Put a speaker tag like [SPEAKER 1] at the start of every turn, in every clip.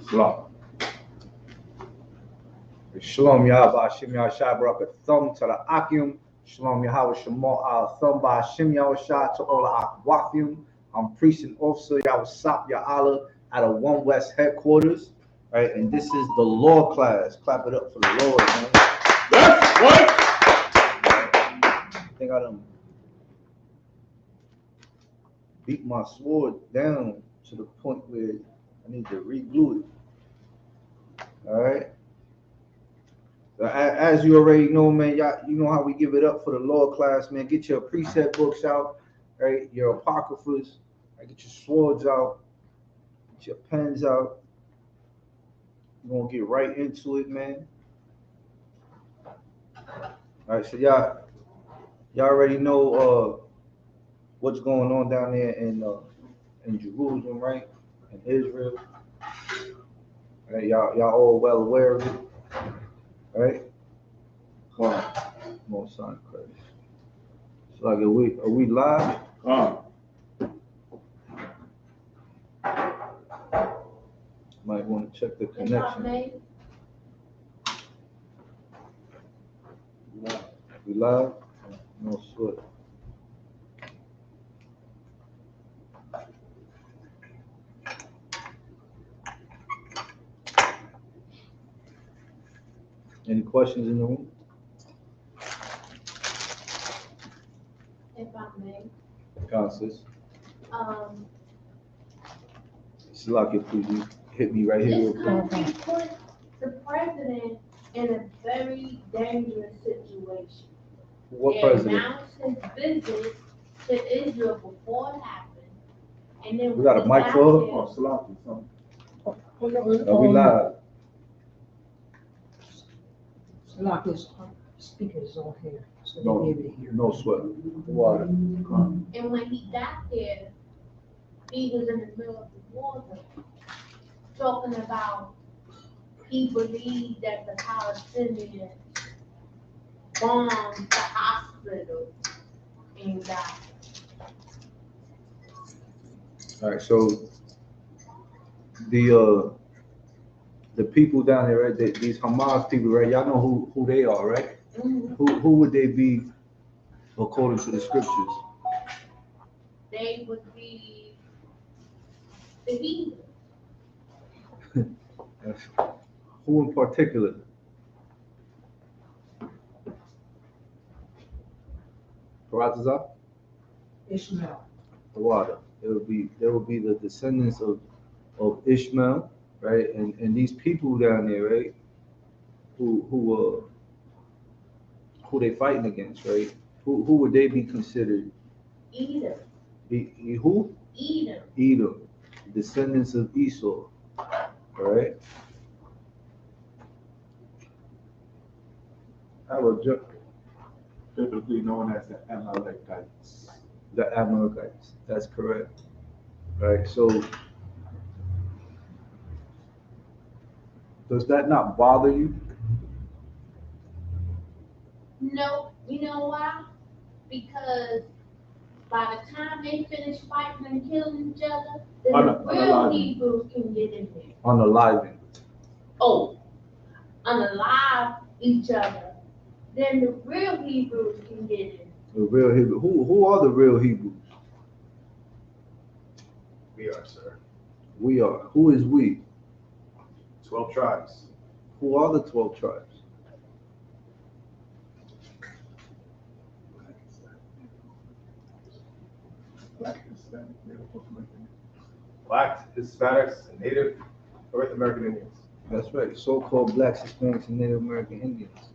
[SPEAKER 1] Shalom. Shalom Yahweh Shem Yahshai Barak Thumb to the Akim. Shalom Yahweh Shemot Al Thumb by Shem Yahshai to all the Akwafim. I'm priest and officer Yahusap Ya'ala out of One West headquarters. Right, and this is the law class. Clap it up for the Lord, man.
[SPEAKER 2] That's what?
[SPEAKER 1] I think I done beat my sword down to the point where I need to re-glue it. All right. So as you already know, man, y'all, you know how we give it up for the law class, man. Get your precept books out, right? Your apocryphas, right? Get your swords out, get your pens out. We're gonna get right into it, man. All right, so y'all already know what's going on down there in Jerusalem, right? In Israel. Right, y'all all well aware of it, right? Come on, son, Christ. It's like, are we live? Might want to check the connection. We live? No sweat. Any questions in the room?
[SPEAKER 3] If I may.
[SPEAKER 1] Constance. Salaki, please, you hit me right here.
[SPEAKER 3] This country put the president in a very dangerous situation.
[SPEAKER 1] What
[SPEAKER 3] they
[SPEAKER 1] president?
[SPEAKER 3] Announced his visit to Israel before it happened, and then
[SPEAKER 1] we got a mic for her?
[SPEAKER 2] Oh, Salaki, something.
[SPEAKER 1] Are we live?
[SPEAKER 4] Salaki's speakers on here, so
[SPEAKER 1] No,
[SPEAKER 4] they'll be able to hear.
[SPEAKER 1] no sweat. Water.
[SPEAKER 3] And when he got there, he was in the middle of the water, talking about he believed that the Palestinians bombed the hospital and died.
[SPEAKER 1] All right, so the people down there, right? These Hamas people, right? Y'all know who they are, right?
[SPEAKER 3] Mm-hmm.
[SPEAKER 1] Who would they be according to the scriptures?
[SPEAKER 3] They would be the heathen.
[SPEAKER 1] Who in particular? Paratazah?
[SPEAKER 4] Ishmael.
[SPEAKER 1] The water. There will be the descendants of Ishmael, right? And these people down there, right? Who they fighting against, right? Who would they be considered?
[SPEAKER 3] Edom.
[SPEAKER 1] Who?
[SPEAKER 3] Edom.
[SPEAKER 1] Edom, descendants of Esau, all right?
[SPEAKER 2] That was typically known as the Amalekites.
[SPEAKER 1] The Amalekites, that's correct. Right, so does that not bother you?
[SPEAKER 3] No, you know why? Because by the time they finish fighting and killing each other, then the real Hebrews can get in there.
[SPEAKER 1] Unaliving.
[SPEAKER 3] Oh, unalive each other, then the real Hebrews can get in.
[SPEAKER 1] The real Hebrew. Who are the real Hebrews?
[SPEAKER 2] We are, sir.
[SPEAKER 1] We are. Who is we?
[SPEAKER 2] 12 tribes.
[SPEAKER 1] Who are the 12 tribes?
[SPEAKER 2] Black, Hispanics, and Native North American Indians.
[SPEAKER 1] That's right. So-called blacks, Hispanics, and Native American Indians.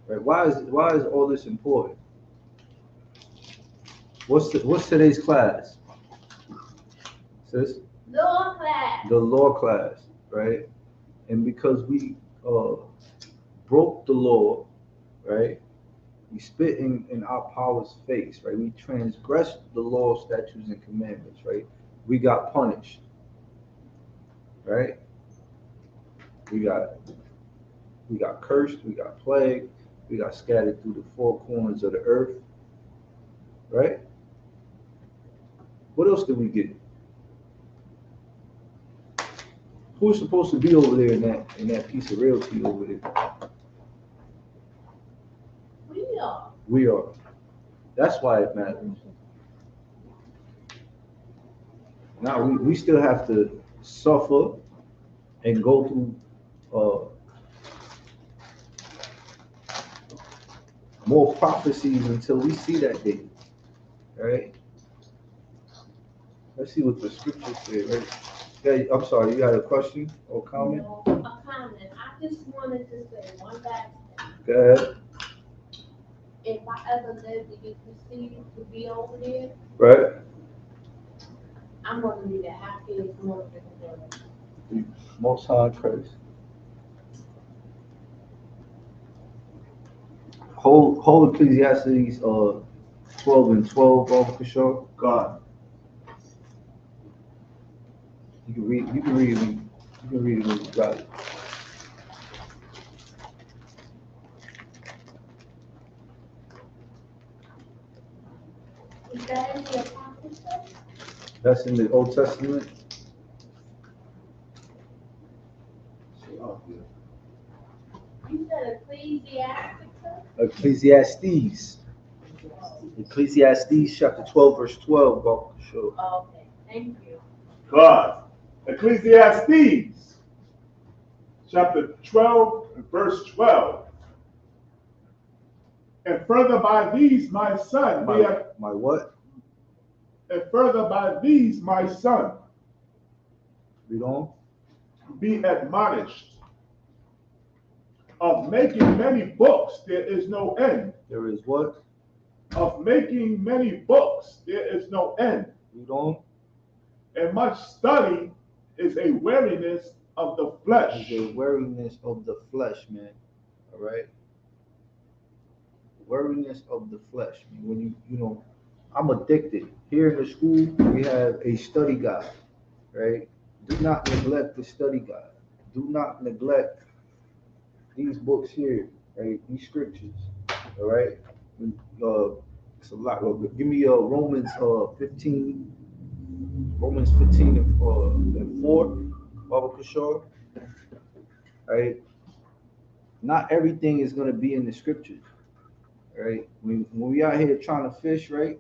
[SPEAKER 1] Right. Why is all this important? What's today's class? Sis?
[SPEAKER 3] Law class.
[SPEAKER 1] The law class, right? And because we broke the law, right? We spit in our power's face, right? We transgressed the law, statutes, and commandments, right? We got punished, right? We got cursed, we got plagued, we got scattered through the four corners of the earth, right? What else did we get? Who's supposed to be over there in that piece of realty over there?
[SPEAKER 3] We are.
[SPEAKER 1] We are. That's why it matters. Now we still have to suffer and go through more prophecies until we see that day. Right? Let's see what the scriptures say, right? Yeah, I'm sorry, you had a question or comment?
[SPEAKER 3] No, a comment. I just wanted to say one last thing.
[SPEAKER 1] Go ahead.
[SPEAKER 3] If I ever live to get to see to be over there,
[SPEAKER 1] Right?
[SPEAKER 3] I'm gonna be the happiest woman in the world.
[SPEAKER 1] Most High Christ. Hold Ecclesiastes 12 and 12 off for sure.
[SPEAKER 2] God.
[SPEAKER 1] You can read it when you got it.
[SPEAKER 3] Is that in the Apocrypha?
[SPEAKER 1] That's in the Old Testament.
[SPEAKER 3] You said Ecclesiastic?
[SPEAKER 1] Ecclesiastes. Ecclesiastes chapter 12, verse 12, off for sure.
[SPEAKER 3] Okay, thank you.
[SPEAKER 5] God. Ecclesiastes chapter 12, verse 12. And further by these, my son,
[SPEAKER 1] My what?
[SPEAKER 5] and further by these, my son,
[SPEAKER 1] Read on.
[SPEAKER 5] be admonished. Of making many books, there is no end.
[SPEAKER 1] There is what?
[SPEAKER 5] Of making many books, there is no end.
[SPEAKER 1] Read on.
[SPEAKER 5] And much study is a weariness of the flesh.
[SPEAKER 1] Is a weariness of the flesh, man. All right. Weariness of the flesh. When you know, I'm addicted. Here in the school, we have a study guide, right? Do not neglect the study guide. Do not neglect these books here, right? These scriptures, all right? It's a lot. Give me Romans 15 and 4, Baba Kishore, right? Not everything is going to be in the scriptures, right? When we out here trying to fish, right?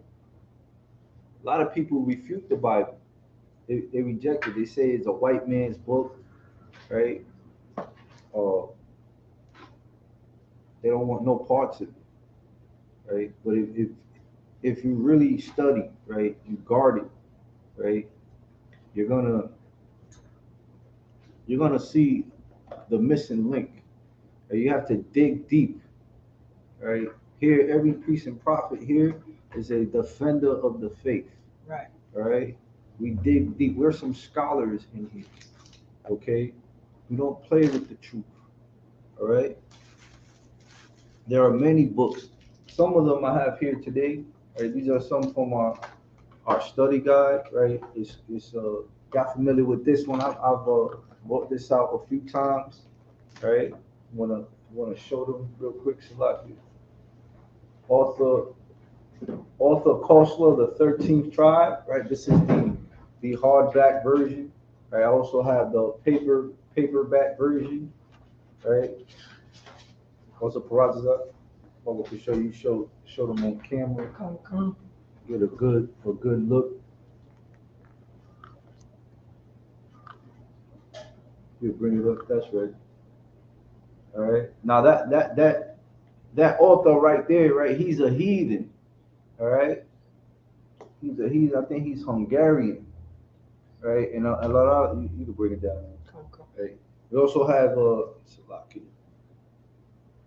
[SPEAKER 1] A lot of people refute the Bible. They reject it. They say it's a white man's book, right? They don't want no parts of it, right? But if you really study, right, you guard it, right, you're gonna see the missing link. Right? You have to dig deep, right? Here, every priest and prophet here is a defender of the faith.
[SPEAKER 4] Right.
[SPEAKER 1] All right. We dig deep. We're some scholars in here. Okay. We don't play with the truth. All right. There are many books. Some of them I have here today. Right. These are some from our study guide. Right. It's got familiar with this one. I've brought this out a few times. Right. Wanna show them real quick. Salaki. Author Kosler, the 13th tribe. Right. This is the hardback version. Right. I also have the paperback version. Right. Also, Parazza, I can show them on camera.
[SPEAKER 4] Come.
[SPEAKER 1] Get a good look. You bring it up. That's right. All right. Now that author right there, right? He's a heathen. All right. He's a heathen. I think he's Hungarian. Right. And a lot of you can bring it down.
[SPEAKER 4] Come.
[SPEAKER 1] Right. We also have Salaki.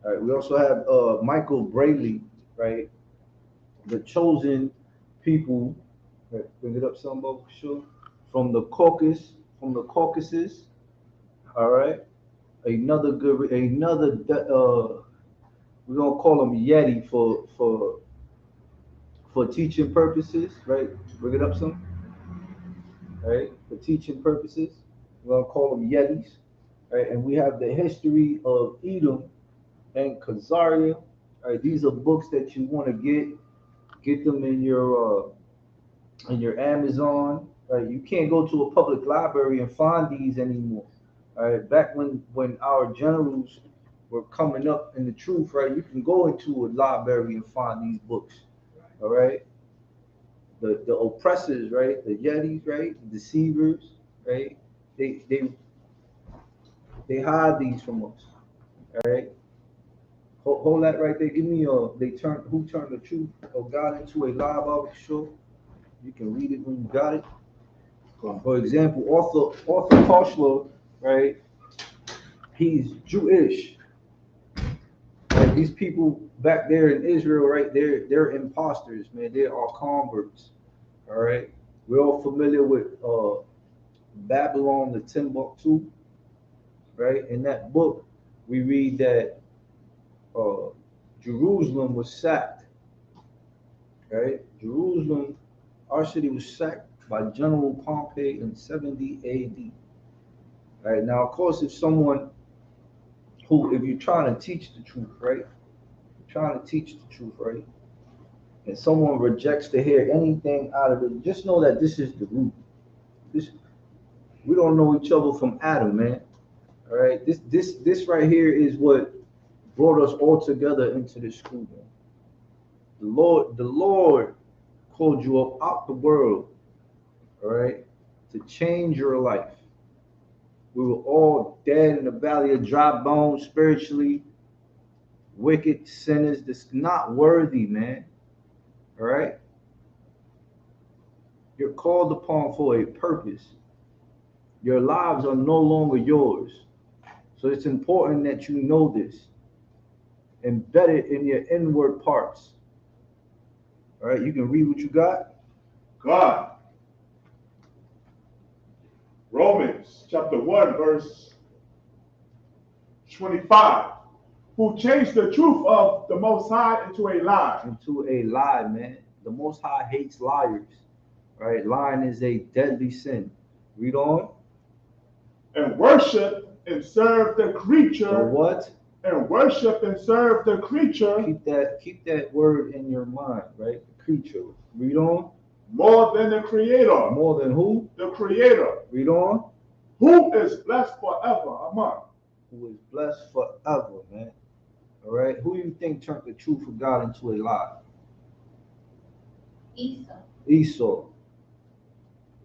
[SPEAKER 1] All right, we also have Michael Braley, right? The chosen people, right, bring it up some for sure, from the Caucasus, all right? Another we're gonna call him Yeti for teaching purposes, right? Bring it up some, right? For teaching purposes, we're gonna call them Yetis, right? And we have the history of Edom and Khazaria. Right, these are books that you want to get them in your Amazon. Right, you can't go to a public library and find these anymore. All right, back when our generals were coming up in the truth, right? You can go into a library and find these books. All right, the oppressors, right? The Yetis, right? The deceivers, right? They they they hide these from us. All right. Hold that right there. Give me who turned the truth of God into a lie about show. You can read it when you got it. For example, Arthur Koshler, right? He's Jewish. Right? These people back there in Israel, right? They're imposters, man. They are converts. All right. We're all familiar with Babylon, the Timbuktu, right? In that book, we read that uh, Jerusalem was sacked. Right? Jerusalem, our city was sacked by General Pompey in 70 AD. Right? Now, of course, if you're trying to teach the truth, right? You're trying to teach the truth, right? And someone rejects to hear anything out of it, just know that this is the root. This We don't know each other from Adam, man. All right. This right here is what brought us all together into this school, man. The Lord called you up out the world, all right, to change your life. We were all dead in the valley of dry bones, spiritually wicked sinners. That's not worthy, man. All right. You're called upon for a purpose. Your lives are no longer yours. So it's important that you know this. Embed it in your inward parts. All right. You can read what you got.
[SPEAKER 5] God. Romans chapter 1, verse 25. Who changed the truth of the Most High into a lie.
[SPEAKER 1] Into a lie, man. The Most High hates liars. Right? Lying is a deadly sin. Read on.
[SPEAKER 5] And worship and serve the creature.
[SPEAKER 1] The what?
[SPEAKER 5] And worship and serve the creature.
[SPEAKER 1] Keep that word in your mind, right? The creature. Read on.
[SPEAKER 5] More than the Creator.
[SPEAKER 1] More than who?
[SPEAKER 5] The Creator.
[SPEAKER 1] Read on.
[SPEAKER 5] Who is blessed forever among.
[SPEAKER 1] Who is blessed forever, man. All right. Who do you think turned the truth of God into a lie?
[SPEAKER 3] Esau.
[SPEAKER 1] Esau.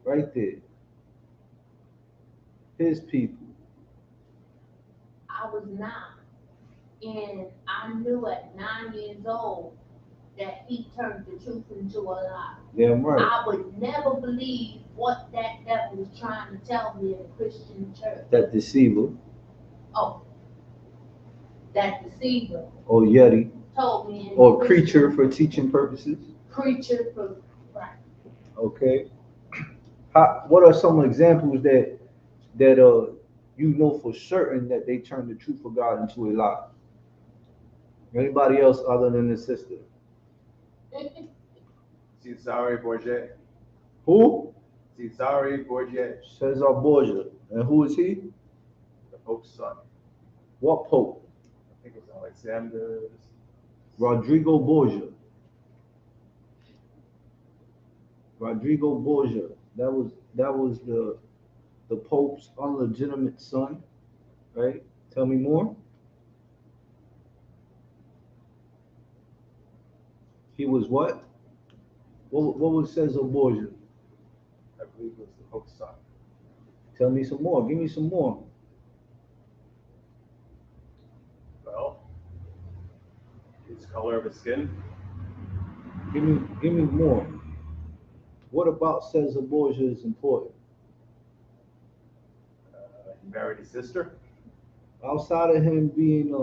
[SPEAKER 1] Right there. His people.
[SPEAKER 3] I was 9, and I knew at 9 years old that he turned the truth into a lie.
[SPEAKER 1] Damn right.
[SPEAKER 3] I would never believe what that devil was trying to tell me in a Christian church.
[SPEAKER 1] That deceiver.
[SPEAKER 3] Oh, that deceiver
[SPEAKER 1] Or Yeti.
[SPEAKER 3] told me.
[SPEAKER 1] Or creature for teaching purposes.
[SPEAKER 3] Preacher for, right.
[SPEAKER 1] Okay. What are some examples that you know for certain that they turned the truth of God into a lie? Anybody else other than the sister?
[SPEAKER 2] Cesare Borgia.
[SPEAKER 1] Who?
[SPEAKER 2] Cesare Borgia,
[SPEAKER 1] Cesar Borgia. And who is he?
[SPEAKER 2] the Pope's son.
[SPEAKER 1] What Pope?
[SPEAKER 2] I think it was Alexander.
[SPEAKER 1] Rodrigo Borgia. Rodrigo Borgia. That was the Pope's illegitimate son, right? Tell me more. He was what? What was Cesar Borgia?
[SPEAKER 2] I believe it was the Pope's son.
[SPEAKER 1] Tell me some more. Give me some more.
[SPEAKER 2] Well, his color of his skin.
[SPEAKER 1] Give me more. What about Cesar Borgia is important?
[SPEAKER 2] He married his sister.
[SPEAKER 1] Outside of him being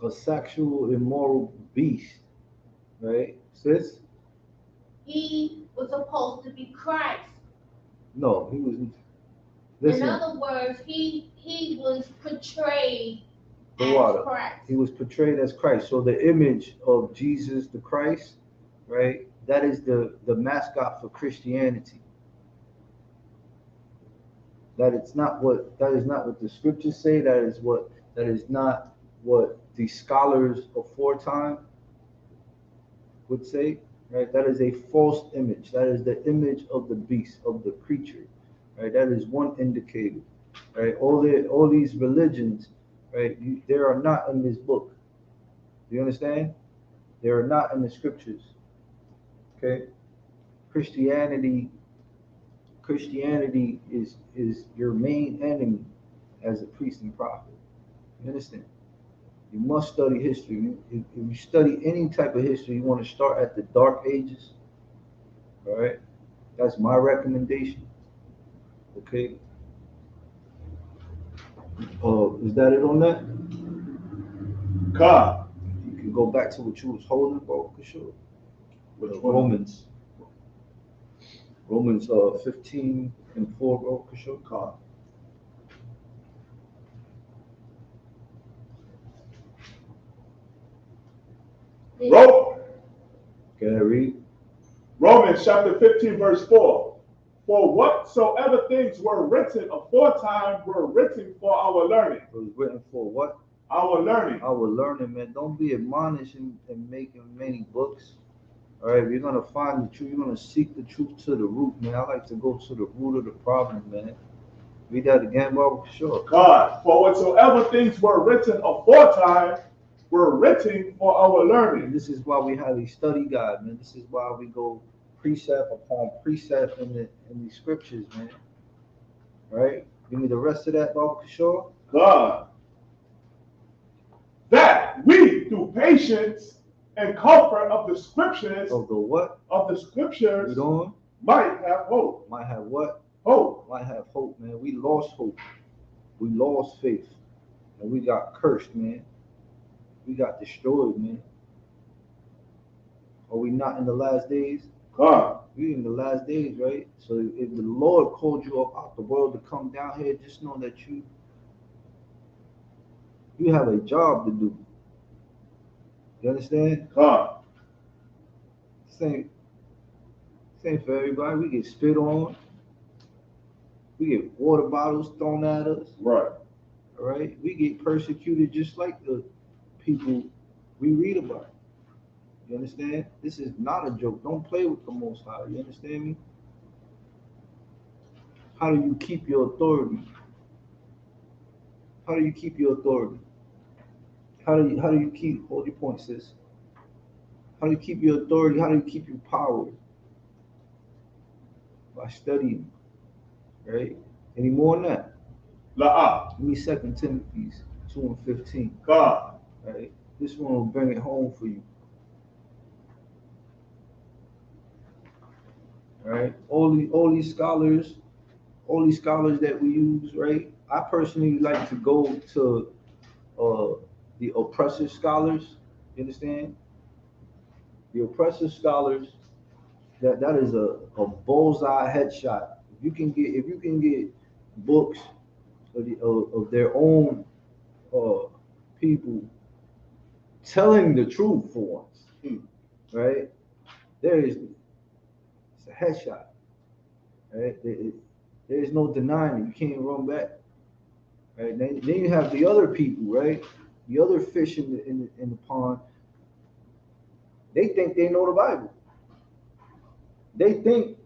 [SPEAKER 1] a sexual immoral beast, right? Sis?
[SPEAKER 3] He was supposed to be Christ.
[SPEAKER 1] No, he was.
[SPEAKER 3] In
[SPEAKER 1] Listen,
[SPEAKER 3] other words, he was portrayed
[SPEAKER 1] the
[SPEAKER 3] as
[SPEAKER 1] water.
[SPEAKER 3] Christ.
[SPEAKER 1] He was portrayed as Christ. So the image of Jesus the Christ, right? That is the mascot for Christianity. That is not what the scriptures say. That is not what the scholars of foretime would say. Right? That is a false image. That is the image of the beast, of the creature. Right? That is one indicator. right? All these religions, right? They are not in this book. Do you understand? They are not in the scriptures. Okay? Christianity is your main enemy as a priest and prophet. You understand? You must study history. If you study any type of history, you want to start at the Dark Ages. All right? That's my recommendation. Okay? Is that it on that?
[SPEAKER 5] God.
[SPEAKER 1] You can go back to what you was holding, bro, for sure.
[SPEAKER 5] Which one?
[SPEAKER 1] Romans 15 and 4, bro, for sure.
[SPEAKER 5] God.
[SPEAKER 1] Can I read?
[SPEAKER 5] Romans chapter 15, verse 4. For whatsoever things were written aforetime were written for our learning.
[SPEAKER 1] It was written for what?
[SPEAKER 5] Our learning.
[SPEAKER 1] Our learning, man. Don't be admonishing and making many books. All right, if you're gonna find the truth, you're gonna seek the truth to the root, man. I like to go to the root of the problem, man. Read that again, bro, for sure.
[SPEAKER 5] God, for whatsoever things were written aforetime were written for our learning.
[SPEAKER 1] And this is why we highly study God, man. This is why we go precept upon precept in these scriptures, man. All right? Give me the rest of that, bro, for sure.
[SPEAKER 5] God, that we through patience and comfort of the scriptures
[SPEAKER 1] Of the what?
[SPEAKER 5] of the scriptures
[SPEAKER 1] Read on.
[SPEAKER 5] might have hope.
[SPEAKER 1] Might have what?
[SPEAKER 5] Hope.
[SPEAKER 1] Might have hope, man. We lost hope. We lost faith. And we got cursed, man. We got destroyed, man. Are we not in the last days?
[SPEAKER 5] God.
[SPEAKER 1] We in the last days, right? So if the Lord called you up out the world to come down here, just know that you have a job to do. You understand?
[SPEAKER 5] God.
[SPEAKER 1] Same for everybody. We get spit on. We get water bottles thrown at us.
[SPEAKER 5] Right.
[SPEAKER 1] All right? We get persecuted just like the people we read about. You understand? This is not a joke. Don't play with the Most High. You understand me? How do you keep your authority? How do you keep your authority? How do you keep, hold your point, sis. How do you keep your authority? How do you keep your power? By studying, right? Any more than that?
[SPEAKER 5] La'ah.
[SPEAKER 1] Give me 2 Timothy 2 and 15.
[SPEAKER 5] God.
[SPEAKER 1] Right? This one will bring it home for you. All right? All these scholars that we use, right? I personally like to go to the oppressive scholars. You understand? The oppressive scholars, that is a bullseye headshot. If you can get books of their own people telling the truth for once, right? It's a headshot, right? There is no denying it. You can't run back, right? Then you have the other people, right? The other fish in the pond. They think they know the Bible. They think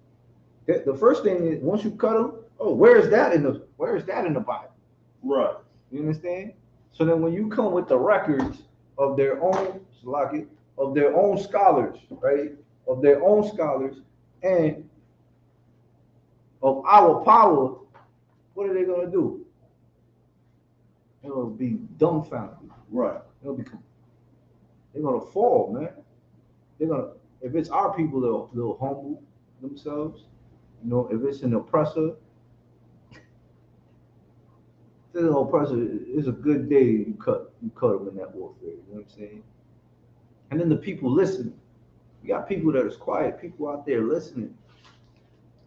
[SPEAKER 1] that the first thing is once you cut them, oh, where is that in the Bible?
[SPEAKER 5] Right.
[SPEAKER 1] You understand? So then when you come with the records of their own scholars, right? Of their own scholars and of our power, what are they gonna do? They're gonna be dumbfounded.
[SPEAKER 5] Right.
[SPEAKER 1] They're gonna fall, man. If it's our people, they'll humble themselves. You know, if it's an oppressor, it's a good day you cut them in that warfare. You know what I'm saying? And then the people listening. You got people that is quiet, people out there listening.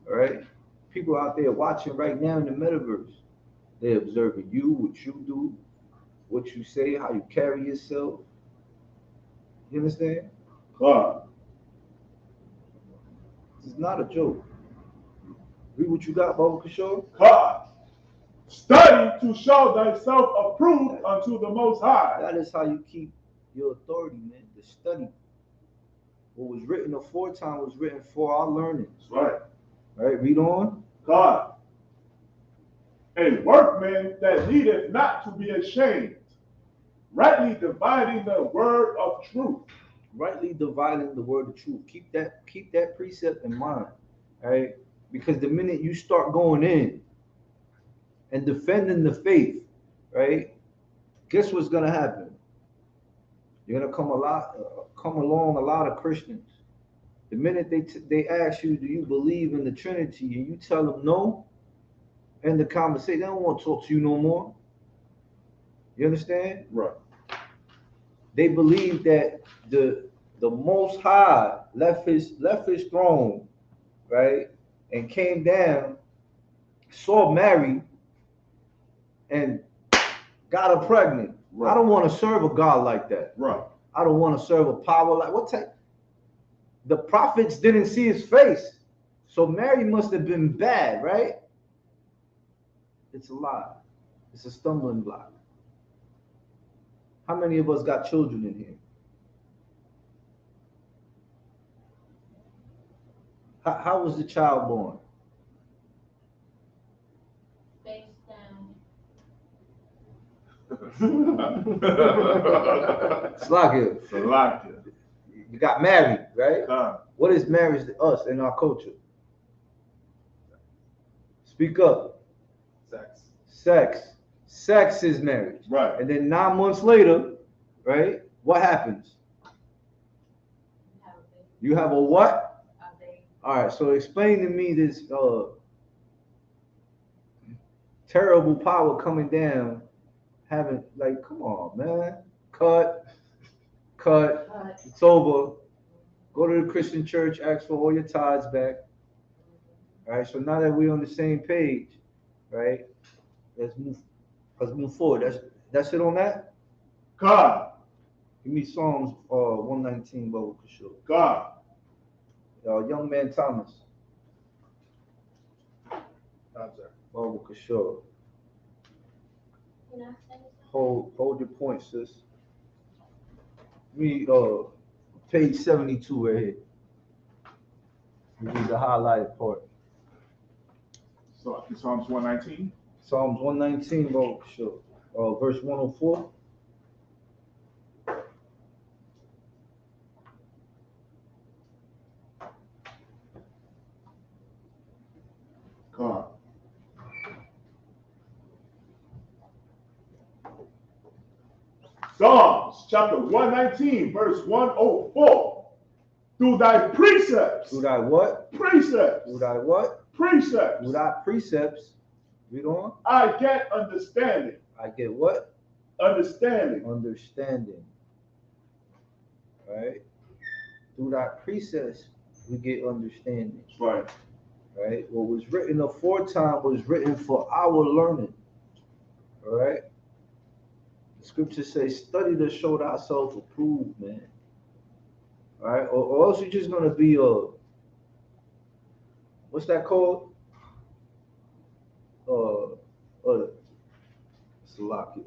[SPEAKER 1] All right? People out there watching right now in the metaverse. They're observing you, what you do, what you say, how you carry yourself. You understand?
[SPEAKER 5] God.
[SPEAKER 1] This is not a joke. Read what you got, Baba Kishore.
[SPEAKER 5] God. Study to show thyself approved unto the Most High.
[SPEAKER 1] That is how you keep your authority, man. The study. What was written aforetime was written for our learning.
[SPEAKER 5] Right.
[SPEAKER 1] All right, read on.
[SPEAKER 5] God. a workman that needeth not to be ashamed, rightly dividing the word of truth.
[SPEAKER 1] Rightly dividing the word of truth. Keep that precept in mind, right? Because the minute you start going in and defending the faith, right? Guess what's gonna happen? You're gonna come along a lot of Christians. The minute they ask you, do you believe in the Trinity, and you tell them no, end the conversation. They don't want to talk to you no more. You understand?
[SPEAKER 5] Right.
[SPEAKER 1] They believe that the Most High left his throne, right, and came down, saw Mary, and got her pregnant.
[SPEAKER 5] Right.
[SPEAKER 1] I don't want to serve a God like that.
[SPEAKER 5] Right.
[SPEAKER 1] I don't want to serve a power like what type? The prophets didn't see his face, so Mary must have been bad, right? It's a lie. It's a stumbling block. How many of us got children in here? How was the child born?
[SPEAKER 3] Face down.
[SPEAKER 1] Slakia.
[SPEAKER 5] Salakia.
[SPEAKER 1] You got married, right?
[SPEAKER 5] Con.
[SPEAKER 1] What is marriage to us in our culture? Speak up.
[SPEAKER 2] Sex.
[SPEAKER 1] Sex. Sex is marriage.
[SPEAKER 5] Right.
[SPEAKER 1] And then 9 months later, right? What happens?
[SPEAKER 3] Have a baby.
[SPEAKER 1] You have a what?
[SPEAKER 3] A baby.
[SPEAKER 1] All right. So explain to me this terrible power coming down, having like, come on, man. Cut. It's over. Go to the Christian church, ask for all your tithes back. All right. So now that we're on the same page, right? Let's move forward. That's it on that.
[SPEAKER 5] Con.
[SPEAKER 1] Give me Psalms 119, Baba Kishore.
[SPEAKER 5] Con.
[SPEAKER 1] Young man Thomas,
[SPEAKER 2] No, sir.
[SPEAKER 1] Baba Kishore.
[SPEAKER 3] Can I say something?
[SPEAKER 1] Hold your point, sis. Read page 72 right here. Read the highlighted part.
[SPEAKER 5] So Psalms 119.
[SPEAKER 1] Psalms 119, Baba Kishore. Verse 104.
[SPEAKER 5] Con. Psalms chapter 119, verse 104. Through thy precepts.
[SPEAKER 1] Through thy what?
[SPEAKER 5] Precepts.
[SPEAKER 1] Through thy what?
[SPEAKER 5] Precepts.
[SPEAKER 1] Through thy precepts. Read on.
[SPEAKER 5] I get understanding.
[SPEAKER 1] I get what?
[SPEAKER 5] Understanding.
[SPEAKER 1] Understanding. Right? Through thy precepts, we get understanding.
[SPEAKER 5] Right.
[SPEAKER 1] Right? What was written aforetime was written for our learning. All right? The scripture says, study to show thyself approved, man. All right? Or else you're just going to be what's that called? Salakia.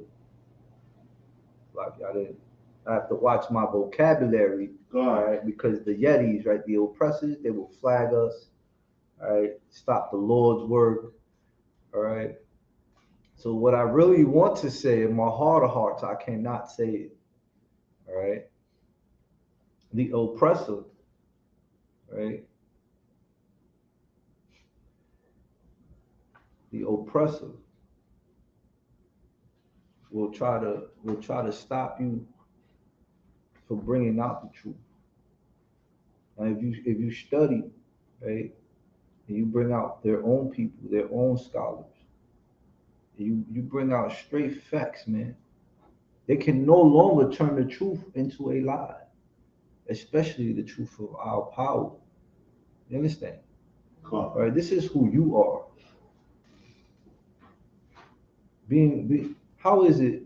[SPEAKER 1] I have to watch my vocabulary, all right? Because the Yetis, right, the oppressors, they will flag us, all right? Stop the Lord's work, all right? So what I really want to say in my heart of hearts, I cannot say it, all right? The oppressor, right? The oppressor will try to stop you from bringing out the truth. And if you study, right, and you bring out their own people, their own scholars, and you bring out straight facts, man, they can no longer turn the truth into a lie, especially the truth of our power. You understand?
[SPEAKER 5] Cool.
[SPEAKER 1] All right, this is who you are. How is it?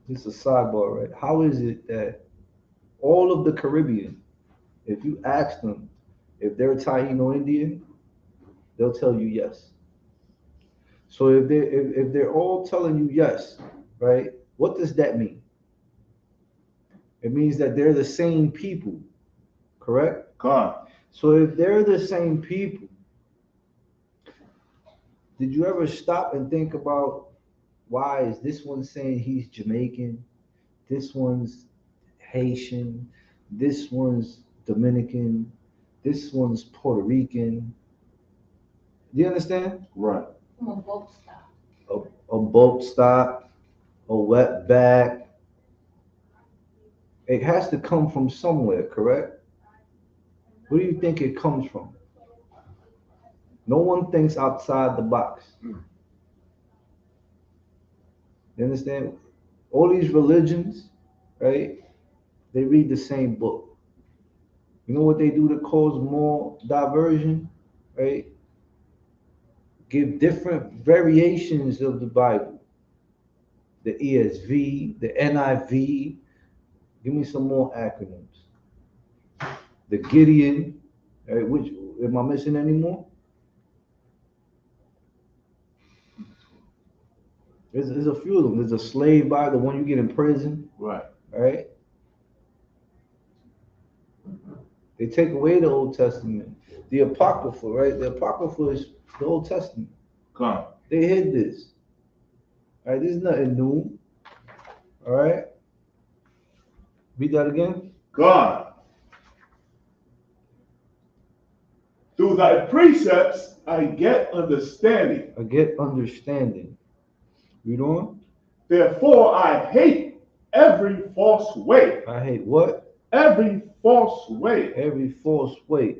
[SPEAKER 1] This is a sidebar, right? How is it that all of the Caribbean, if you ask them if they're Taino Indian, they'll tell you yes. So if they're all telling you yes, right? What does that mean? It means that they're the same people, correct?
[SPEAKER 5] Con.
[SPEAKER 1] So if they're the same people, Did you ever stop and think about why is this one saying he's Jamaican, this one's Haitian, this one's Dominican, this one's Puerto Rican? Do you understand?
[SPEAKER 5] Right.
[SPEAKER 3] I'm a boat stop.
[SPEAKER 1] A boat stop, a wet back. It has to come from somewhere, correct? Where do you think it comes from? No one thinks outside the box. You understand? All these religions, right? They read the same book. You know what they do to cause more diversion, right? Give different variations of the Bible. The ESV, the NIV. Give me some more acronyms. The Gideon, right? Which am I missing any more? There's a few of them. There's a slave Bible, the one you get in prison,
[SPEAKER 5] Right.
[SPEAKER 1] right? They take away the Old Testament. The Apocrypha, right? The Apocrypha is the Old Testament.
[SPEAKER 5] Come.
[SPEAKER 1] They hid this. All right, this is nothing new. All right. Read that again.
[SPEAKER 5] God. Through thy precepts I get understanding.
[SPEAKER 1] I get understanding. Read on.
[SPEAKER 5] Therefore I hate every false way.
[SPEAKER 1] I hate what?
[SPEAKER 5] Every false way.
[SPEAKER 1] Every false way.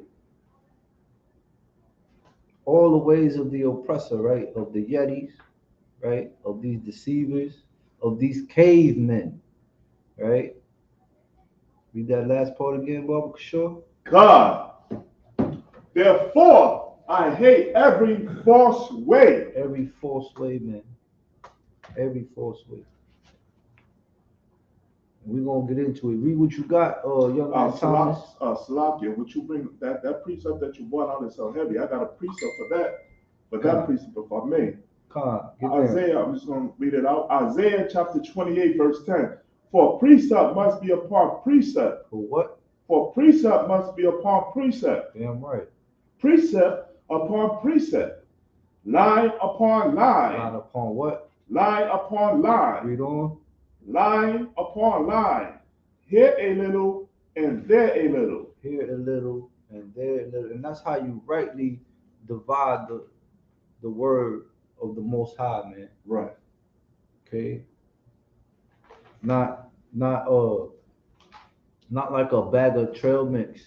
[SPEAKER 1] All the ways of the oppressor, right? Of the Yetis, right? Of these deceivers, of these cavemen, right? Read that last part again, Barbara Shaw.
[SPEAKER 5] God. Therefore I hate every false way.
[SPEAKER 1] Every false way, man. Every false way. We're gonna get into it. Read what you got, young man Thomas.
[SPEAKER 5] Salakia, would you bring that precept that you brought out is so heavy? I got a precept for that precept if I may. Isaiah, I'm just gonna read it out. Isaiah chapter 28, verse 10. For precept must be upon precept.
[SPEAKER 1] For what?
[SPEAKER 5] For precept must be upon precept.
[SPEAKER 1] Damn right.
[SPEAKER 5] Precept upon precept. Line upon line.
[SPEAKER 1] Line upon what?
[SPEAKER 5] Line upon line.
[SPEAKER 1] Read on.
[SPEAKER 5] Line upon line. Here a little and there a little.
[SPEAKER 1] Here a little and there a little. And that's how you rightly divide the word of the Most High, man.
[SPEAKER 5] Right.
[SPEAKER 1] Okay. Not like a bag of trail mix,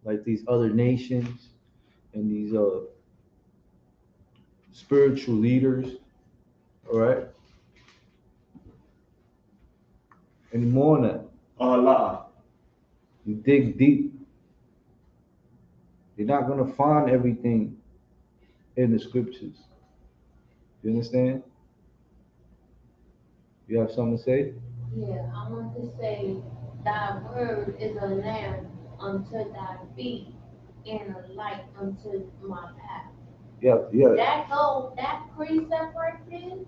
[SPEAKER 1] like these other nations and these spiritual leaders. All right. Any more than that?
[SPEAKER 5] Allah.
[SPEAKER 1] You dig deep. You're not gonna find everything in the scriptures. You understand? You have something to say?
[SPEAKER 3] Yeah, I want to say, thy word is a lamp unto thy feet and a light unto my path.
[SPEAKER 1] Yeah.
[SPEAKER 3] That precept right there,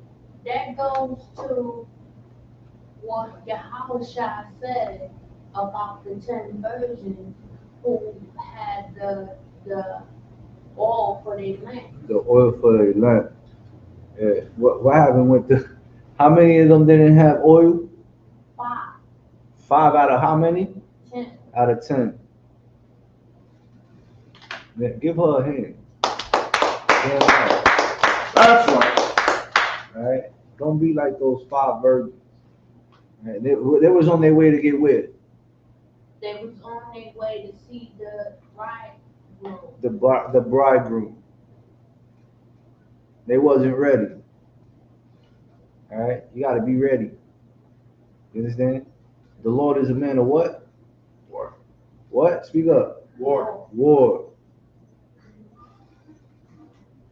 [SPEAKER 3] that goes to what Yahushua said about the 10 virgins who had the oil for their lamp.
[SPEAKER 1] The oil for the lamp. Yeah. What happened with how many of them didn't have oil?
[SPEAKER 3] 5.
[SPEAKER 1] 5 out of how many?
[SPEAKER 3] 10.
[SPEAKER 1] Out of 10. Yeah, give her a hand. Damn right.
[SPEAKER 5] That's right.
[SPEAKER 1] All right. Don't be like those 5 virgins. All right. They was on their way to get wet.
[SPEAKER 3] They was on their way to see the bridegroom.
[SPEAKER 1] The bridegroom. They wasn't ready. All right. You got to be ready. You understand? The Lord is a man of what?
[SPEAKER 2] War.
[SPEAKER 1] What? Speak up.
[SPEAKER 2] War.
[SPEAKER 1] War.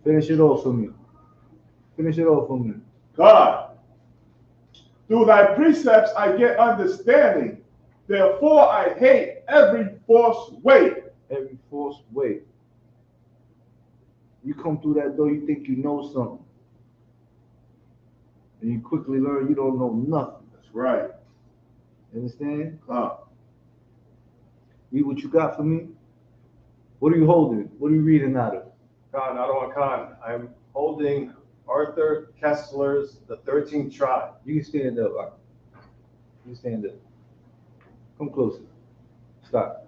[SPEAKER 1] Finish it off for me. Finish it off for me.
[SPEAKER 5] God. Through thy precepts I get understanding. Therefore I hate every false way.
[SPEAKER 1] Every false way. You come through that door, you think you know something. And you quickly learn you don't know nothing.
[SPEAKER 5] That's right.
[SPEAKER 1] Understand?
[SPEAKER 5] God.
[SPEAKER 1] Read what you got for me. What are you holding? What are you reading out of?
[SPEAKER 2] Khan, not on Khan. I'm holding Arthur Kessler's The 13th Tribe.
[SPEAKER 1] You can stand up. You stand up. Come closer. Stop.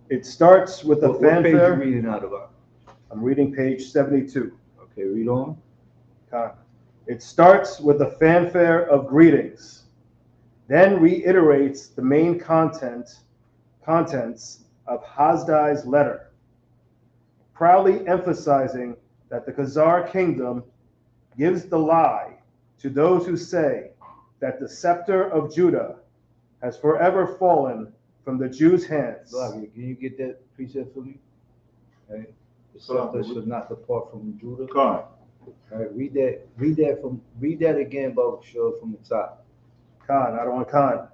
[SPEAKER 6] It starts with a
[SPEAKER 1] What page
[SPEAKER 6] fanfare.
[SPEAKER 1] you reading out of?
[SPEAKER 6] I'm reading page 72.
[SPEAKER 1] Okay, read on.
[SPEAKER 6] It starts with a fanfare of greetings, then reiterates the main contents of Hasdai's letter, proudly emphasizing that the Khazar kingdom gives the lie to those who say that the scepter of Judah has forever fallen from the Jews' hands.
[SPEAKER 1] Can you get that precept for me? Right. The scepter should not depart from Judah.
[SPEAKER 5] God.
[SPEAKER 1] All right, read that again, Baba Shah, from the top.
[SPEAKER 6] Khan, Adawan Khan.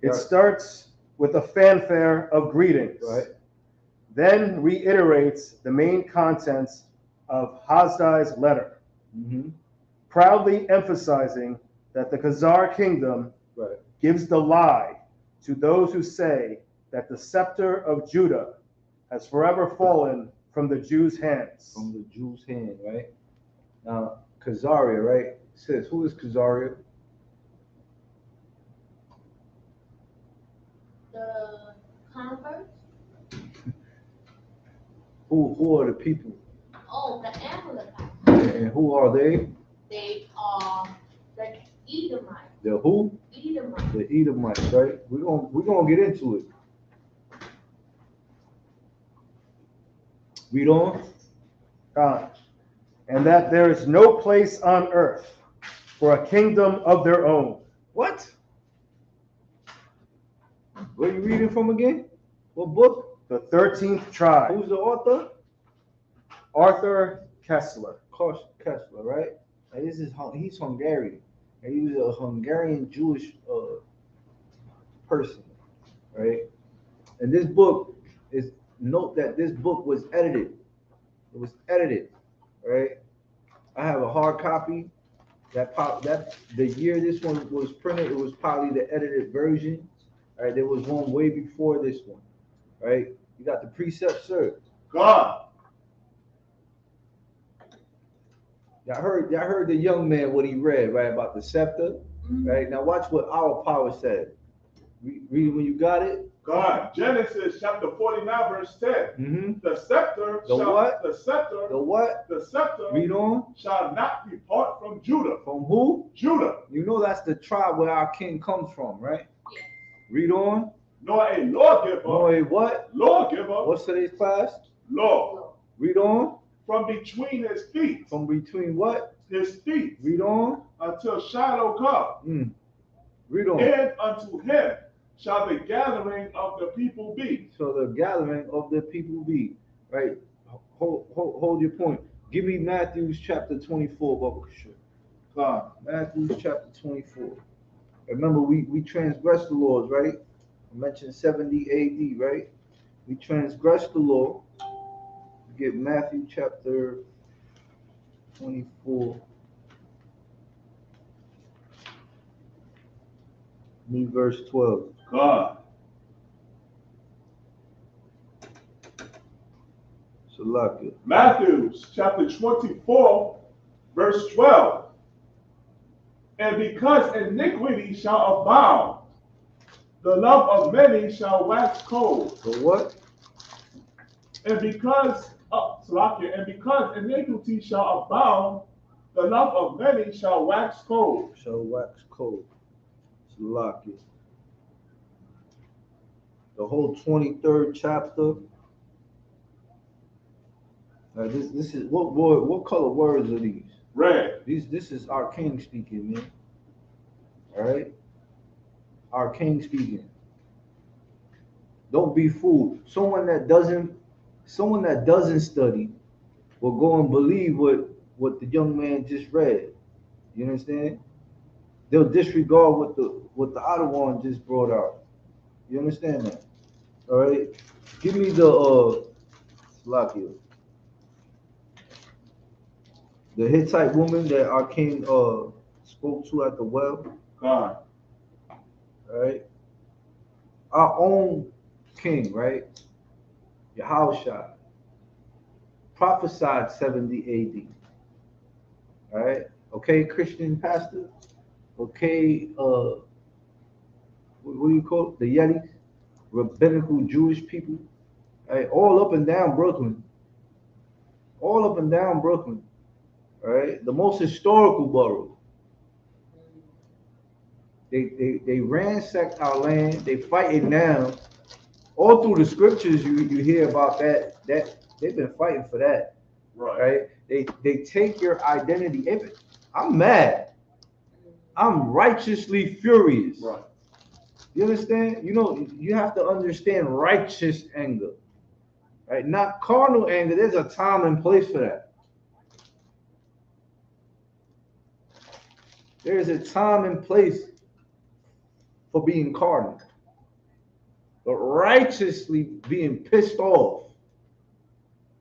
[SPEAKER 6] It starts with a fanfare of greetings,
[SPEAKER 1] Right.
[SPEAKER 6] then reiterates the main contents of Hasdai's letter, proudly emphasizing that the Khazar kingdom gives the lie to those who say that the scepter of Judah has forever fallen from the Jews' hands.
[SPEAKER 1] From the Jews' hand, right? Now, Khazaria, right? It says, who is Khazaria?
[SPEAKER 3] The converts.
[SPEAKER 1] Who are the people?
[SPEAKER 3] Oh, the Amalekites.
[SPEAKER 1] And who are they?
[SPEAKER 3] They are the Edomites.
[SPEAKER 1] The who?
[SPEAKER 3] Edomites.
[SPEAKER 1] The Edomites, right? We're gonna get into it. Read on.
[SPEAKER 6] And that there is no place on earth for a kingdom of their own.
[SPEAKER 1] What? Where are you reading from again? What book?
[SPEAKER 6] The 13th Tribe.
[SPEAKER 1] Who's the author?
[SPEAKER 6] Arthur Kessler.
[SPEAKER 1] Kessler, right? And he's Hungarian. And he was a Hungarian Jewish person, right? And this book note that this book was edited. It was edited, right? I have a hard copy. That the year this one was printed, it was probably the edited version. Right? There was one way before this one, right? You got the precept, sir.
[SPEAKER 5] God.
[SPEAKER 1] Y'all heard the young man what he read, right, about the scepter, right? Now watch what our power said. Read when you got it.
[SPEAKER 5] God, Genesis chapter 49, verse 10. The scepter
[SPEAKER 1] The what?
[SPEAKER 5] The scepter.
[SPEAKER 1] The what?
[SPEAKER 5] The scepter.
[SPEAKER 1] Read on.
[SPEAKER 5] Shall not depart from Judah.
[SPEAKER 1] From who?
[SPEAKER 5] Judah.
[SPEAKER 1] You know that's the tribe where our king comes from, right?
[SPEAKER 3] Yes.
[SPEAKER 1] Read on.
[SPEAKER 5] Nor a lawgiver.
[SPEAKER 1] Nor a what?
[SPEAKER 5] Lawgiver.
[SPEAKER 1] What's today's class?
[SPEAKER 5] Law.
[SPEAKER 1] Read on.
[SPEAKER 5] From between his feet.
[SPEAKER 1] From between what?
[SPEAKER 5] His feet.
[SPEAKER 1] Read on.
[SPEAKER 5] Until Shiloh come.
[SPEAKER 1] Read on.
[SPEAKER 5] And unto him shall the gathering of the people be.
[SPEAKER 1] So the gathering of the people be, right? Hold your point. Give me Matthew chapter 24, Baba Kishore. Matthew chapter 24. Remember, we transgressed the laws, right? I mentioned 70 AD, right? We transgressed the law. Get Matthew chapter 24. Read verse 12.
[SPEAKER 5] God.
[SPEAKER 1] Salakia.
[SPEAKER 5] Matthew chapter 24, verse 12. And because iniquity shall abound, the love of many shall wax cold.
[SPEAKER 1] The what?
[SPEAKER 5] And because iniquity shall abound, the love of many shall wax cold.
[SPEAKER 1] Shall wax cold. Salakia. The whole 23rd chapter. Now this is what color words are these?
[SPEAKER 5] Red.
[SPEAKER 1] This is our king speaking, man. All right, our king speaking. Don't be fooled. Someone that doesn't study will go and believe what the young man just read. You understand? They'll disregard what the other one just brought out. You understand that? All right. Give me the Slakia. The Hittite woman that our king spoke to at the well.
[SPEAKER 5] God.
[SPEAKER 1] All right. Our own king, right? Yahushua prophesied 70 AD. All right? Okay, Christian pastor? Okay, what do you call it? The Yetis? Rabbinical Jewish people? Right? All up and down Brooklyn. All up and down Brooklyn. All right? The most historical borough. They ransacked our land. They fight it now. All through the scriptures, you hear about that they've been fighting for that. Right? They take your identity. I'm mad. I'm righteously furious.
[SPEAKER 5] Right.
[SPEAKER 1] You understand? You know, you have to understand righteous anger. Right? Not carnal anger. There's a time and place for that. There is a time and place for being carnal. But righteously being pissed off.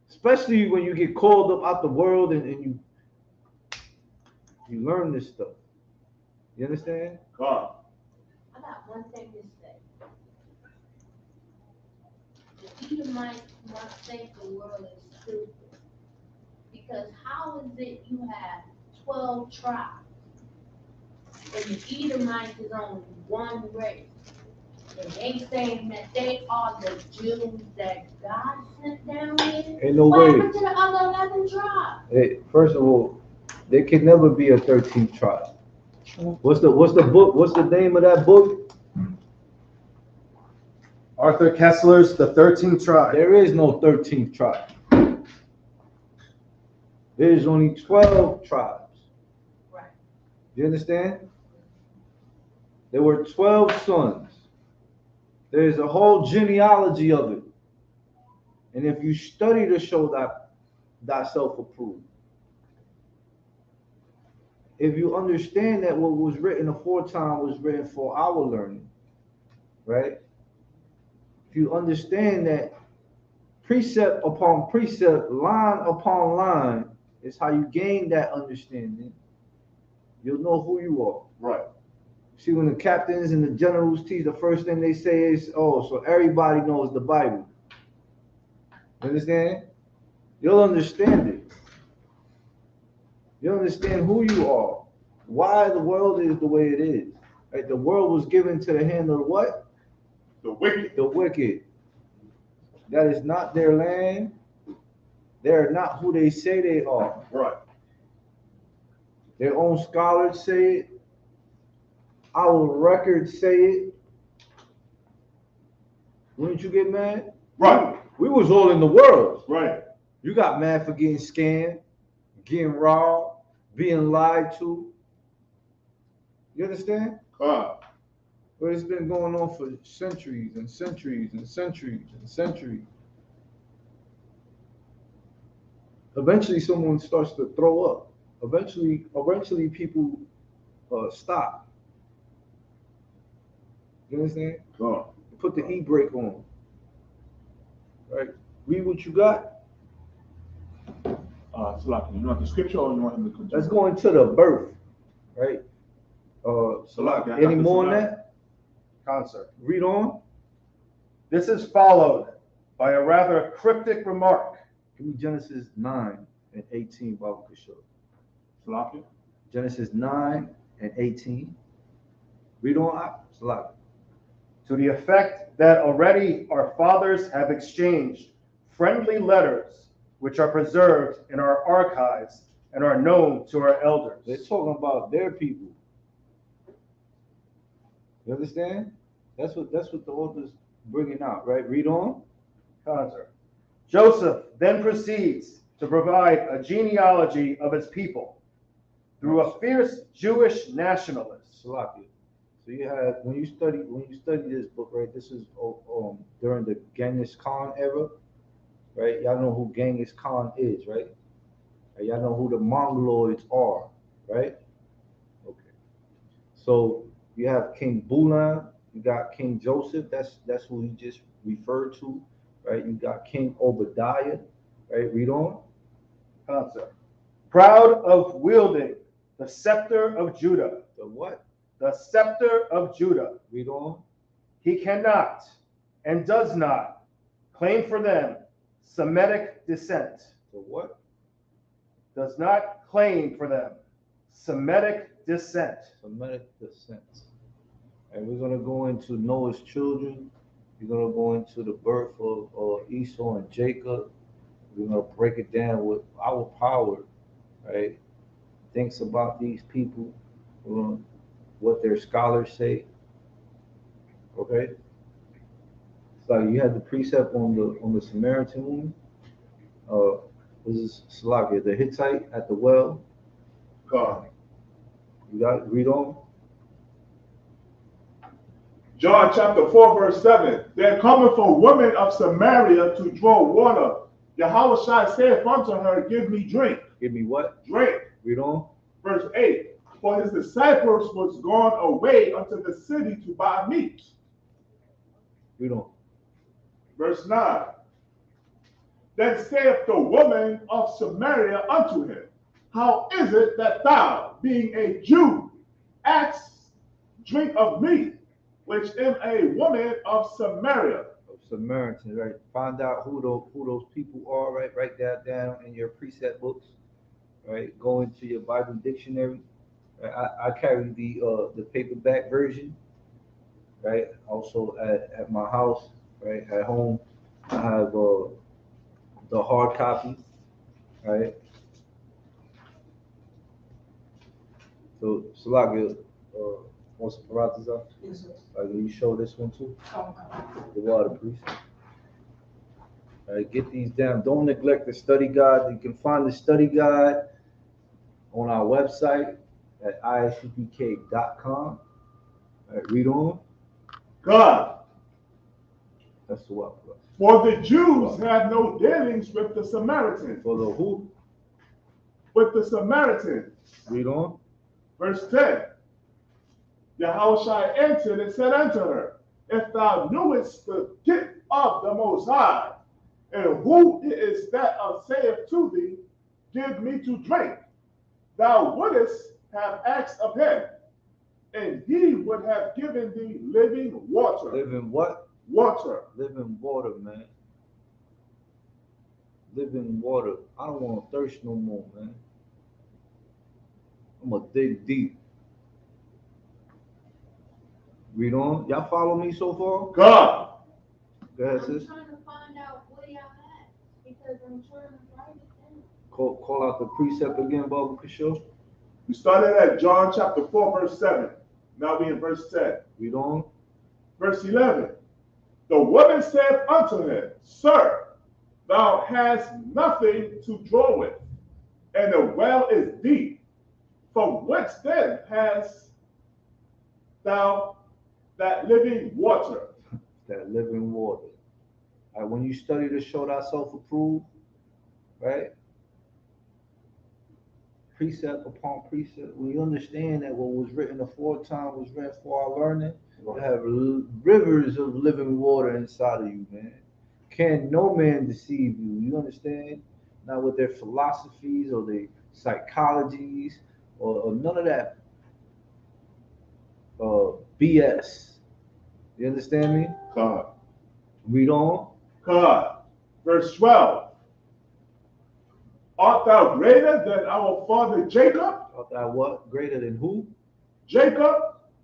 [SPEAKER 1] Especially when you get called up out the world and you learn this stuff. You understand?
[SPEAKER 5] God.
[SPEAKER 3] I got one thing to say. The Edomites must think the world is stupid. Because how is it you have 12 tribes and the Edomites is only one race? And they saying that they are the Jews that God sent down here?
[SPEAKER 1] Ain't no
[SPEAKER 3] What
[SPEAKER 1] way.
[SPEAKER 3] happened to the other 11 tribes?
[SPEAKER 1] Hey, first of all, there can never be a 13th tribe. What's the book? What's the name of that book?
[SPEAKER 6] Arthur Kessler's The 13th Tribe.
[SPEAKER 1] There is no 13th tribe. There is only 12 tribes.
[SPEAKER 3] Right.
[SPEAKER 1] You understand? There were 12 sons. There's a whole genealogy of it. And if you study to show that thyself approved, if you understand that what was written aforetime was written for our learning, right? If you understand that precept upon precept, line upon line, is how you gain that understanding, you'll know who you are.
[SPEAKER 5] Right.
[SPEAKER 1] See, when the captains and the generals teach, the first thing they say is, oh, so everybody knows the Bible. Understand? You'll understand it. You'll understand who you are, why the world is the way it is. Right? The world was given to the hand of what?
[SPEAKER 5] The wicked.
[SPEAKER 1] The wicked. That is not their land. They're not who they say they are.
[SPEAKER 5] Right.
[SPEAKER 1] Their own scholars say it. Our records say it. Wouldn't you get mad?
[SPEAKER 5] Right.
[SPEAKER 1] We was all in the world.
[SPEAKER 5] Right.
[SPEAKER 1] You got mad for getting scammed, getting robbed, being lied to. You understand?
[SPEAKER 5] God.
[SPEAKER 1] But it's been going on for centuries and centuries and centuries and centuries. Eventually, someone starts to throw up. Eventually, people stop. You understand?
[SPEAKER 5] God.
[SPEAKER 1] Put the e-brake on. Right? Read what you got.
[SPEAKER 5] Salaki, you want the scripture or you want him to continue?
[SPEAKER 1] Let's go into the birth. Right?
[SPEAKER 5] Salaki,
[SPEAKER 1] Any more on that?
[SPEAKER 6] Concert.
[SPEAKER 1] Read on.
[SPEAKER 6] This is followed by a rather cryptic remark.
[SPEAKER 1] Give me Genesis 9 and 18, Bible Kishore.
[SPEAKER 5] Salaki.
[SPEAKER 1] Genesis 9 and 18. Read on. Salaki.
[SPEAKER 6] To the effect that already our fathers have exchanged friendly letters which are preserved in our archives and are known to our elders.
[SPEAKER 1] They're talking about their people. You understand? That's what the author's bringing out, right? Read on.
[SPEAKER 6] Concert. Joseph then proceeds to provide a genealogy of his people through a fierce Jewish nationalist.
[SPEAKER 1] Salakia. So you have when you study this book, right? This is during the Genghis Khan era, right? Y'all know who Genghis Khan is, right? Y'all know who the Mongoloids are, right? Okay. So you have King Bulan, you got King Joseph. That's who he just referred to, right? You got King Obadiah, right? Read on.
[SPEAKER 6] Concert. Proud of wielding the scepter of Judah.
[SPEAKER 1] The what?
[SPEAKER 6] The scepter of Judah.
[SPEAKER 1] Read on.
[SPEAKER 6] He cannot and does not claim for them Semitic descent.
[SPEAKER 1] So what?
[SPEAKER 6] Does not claim for them Semitic descent.
[SPEAKER 1] Semitic descent. And we're going to go into Noah's children. We're going to go into the birth of Esau and Jacob. We're going to break it down with our power, right? Thinks about these people, what their scholars say. Okay? It's like you had the precept on the Samaritan woman. This is Salakia, the Hittite at the well.
[SPEAKER 5] God.
[SPEAKER 1] You got it? Read on.
[SPEAKER 5] John chapter 4, verse 7. There cometh a woman of Samaria to draw water. Yahushua saith unto her, give me drink.
[SPEAKER 1] Give me what?
[SPEAKER 5] Drink.
[SPEAKER 1] Read on.
[SPEAKER 5] Verse 8. For his disciples was gone away unto the city to buy meat.
[SPEAKER 1] Read on.
[SPEAKER 5] Verse 9. Then saith the woman of Samaria unto him, how is it that thou, being a Jew, askest drink of me, which am a woman of Samaria?
[SPEAKER 1] Samaritans, right? Find out who those people are, right? Write that down in your precept books, right? Go into your Bible dictionary. Right? I carry the paperback version, right? Also at my house, right? At home, I have the hard copy, right? So Salakia, what's the Paratiza?
[SPEAKER 4] Yes, sir.
[SPEAKER 1] Like, will you show this one too?
[SPEAKER 4] Oh,
[SPEAKER 1] The water, please. All right, get these down. Don't neglect the study guide. You can find the study guide on our website at isupk.com. All right, read on.
[SPEAKER 5] God.
[SPEAKER 1] That's the what?
[SPEAKER 5] For the Jews have no dealings with the Samaritans.
[SPEAKER 1] For the who?
[SPEAKER 5] With the Samaritans.
[SPEAKER 1] Read on.
[SPEAKER 5] Verse 10. Yahushua answered and said unto her, if thou knewest the gift of the Most High, and who it is that saith to thee, give me to drink, thou wouldest have asked of him, and he would have given thee living water.
[SPEAKER 1] Living what?
[SPEAKER 5] Water.
[SPEAKER 1] Living water, man. Living water. I don't want to thirst no more, man. I'm going to dig deep. Read on. Y'all follow me so far?
[SPEAKER 5] God.
[SPEAKER 1] Go ahead,
[SPEAKER 3] I'm
[SPEAKER 1] sis.
[SPEAKER 3] trying to find out where y'all at, because I'm trying to write it down.
[SPEAKER 1] Call out the precept again, Baba Kishore.
[SPEAKER 5] We started at John chapter 4, verse 7. Now we in verse 10.
[SPEAKER 1] Read on.
[SPEAKER 5] Verse 11. The woman said unto him, Sir, thou hast nothing to draw with, and the well is deep. From whence then hast thou that living water?
[SPEAKER 1] That living water. All right, when you study to show thyself approved, right? Precept upon precept. When you understand that what was written aforetime was written for our learning, you have rivers of living water inside of you, man. Can no man deceive you? You understand? Not with their philosophies or their psychologies or none of that BS. You understand me?
[SPEAKER 5] God.
[SPEAKER 1] Read on.
[SPEAKER 5] God. Verse 12. Art thou greater than our father Jacob?
[SPEAKER 1] Art thou what? Greater than who?
[SPEAKER 5] Jacob?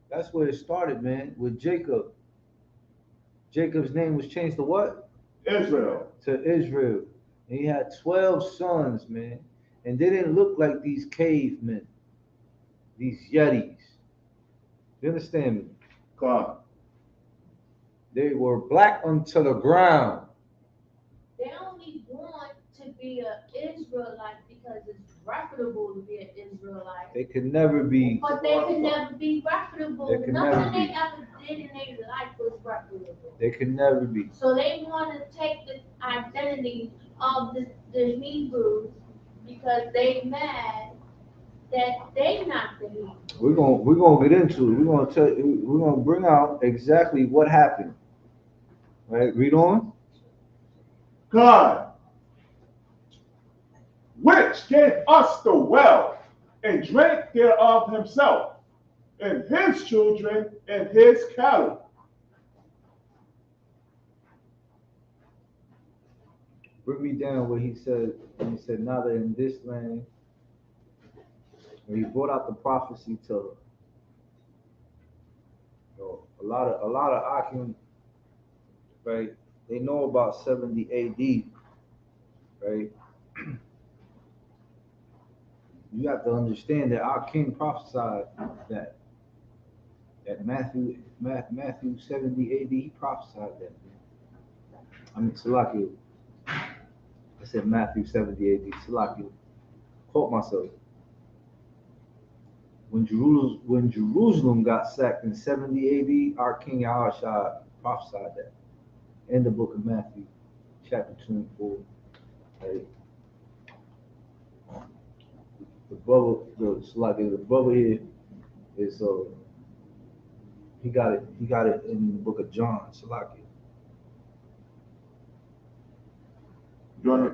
[SPEAKER 1] That's where it started, man, with Jacob. Jacob's name was changed to what?
[SPEAKER 5] Israel.
[SPEAKER 1] To Israel. And he had 12 sons, man. And they didn't look like these cavemen, these yetis. You understand me?
[SPEAKER 5] God.
[SPEAKER 1] They were black unto the ground.
[SPEAKER 3] They only want to be an Israelite because it's reputable to be an Israelite.
[SPEAKER 1] They could never be.
[SPEAKER 3] But they could never be reputable.
[SPEAKER 1] They could never
[SPEAKER 3] Nothing
[SPEAKER 1] be.
[SPEAKER 3] they ever did in their life was reputable.
[SPEAKER 1] They could never be.
[SPEAKER 3] So they want to take the identity of the Hebrews because they mad that they not the Hebrews.
[SPEAKER 1] We're gonna get into it. We're gonna bring out exactly what happened. Right? Read on.
[SPEAKER 5] God, which gave us the well and drank thereof himself, and his children and his cattle.
[SPEAKER 1] Bring me down where he said, now that in this land, when he brought out the prophecy to a lot of Akim, right? They know about 70 AD, right? You have to understand that our king prophesied that Matthew 70 AD, he prophesied that. I mean, Salaki, I said Matthew 70 AD, Salaki, quote myself. When Jerusalem got sacked in 70 AD, our king Yahushua prophesied that in the book of Matthew, chapter 24. Right? The brother here is he got it in the book of John, Salaki.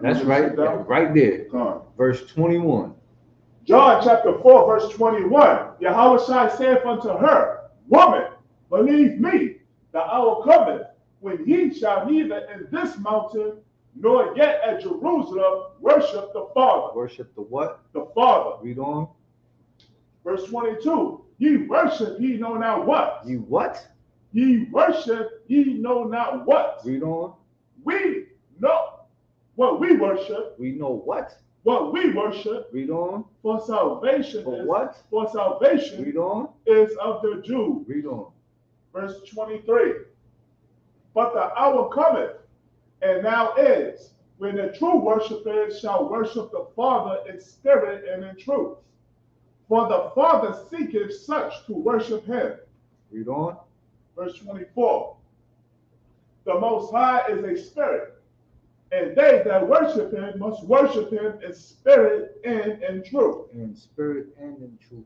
[SPEAKER 1] That's right, right there. Verse 21.
[SPEAKER 5] John chapter 4, verse 21. Yahweh saith unto her, Woman, believe me, the hour cometh when ye shall neither in this mountain nor yet at Jerusalem worship the Father.
[SPEAKER 1] Worship the what?
[SPEAKER 5] The Father.
[SPEAKER 1] Read on.
[SPEAKER 5] Verse 22. Ye worship ye know not what.
[SPEAKER 1] Ye what?
[SPEAKER 5] Ye worship ye know not what.
[SPEAKER 1] Read on.
[SPEAKER 5] We know what we worship.
[SPEAKER 1] We know what?
[SPEAKER 5] What we worship.
[SPEAKER 1] Read on.
[SPEAKER 5] For salvation.
[SPEAKER 1] For what?
[SPEAKER 5] For salvation.
[SPEAKER 1] Read on.
[SPEAKER 5] Is of the Jews.
[SPEAKER 1] Read on.
[SPEAKER 5] Verse 23. But the hour cometh, and now is, when the true worshipers shall worship the Father in spirit and in truth. For the Father seeketh such to worship him.
[SPEAKER 1] Read on.
[SPEAKER 5] Verse 24. The Most High is a spirit, and they that worship him must worship him in spirit and in truth.
[SPEAKER 1] In spirit and in truth.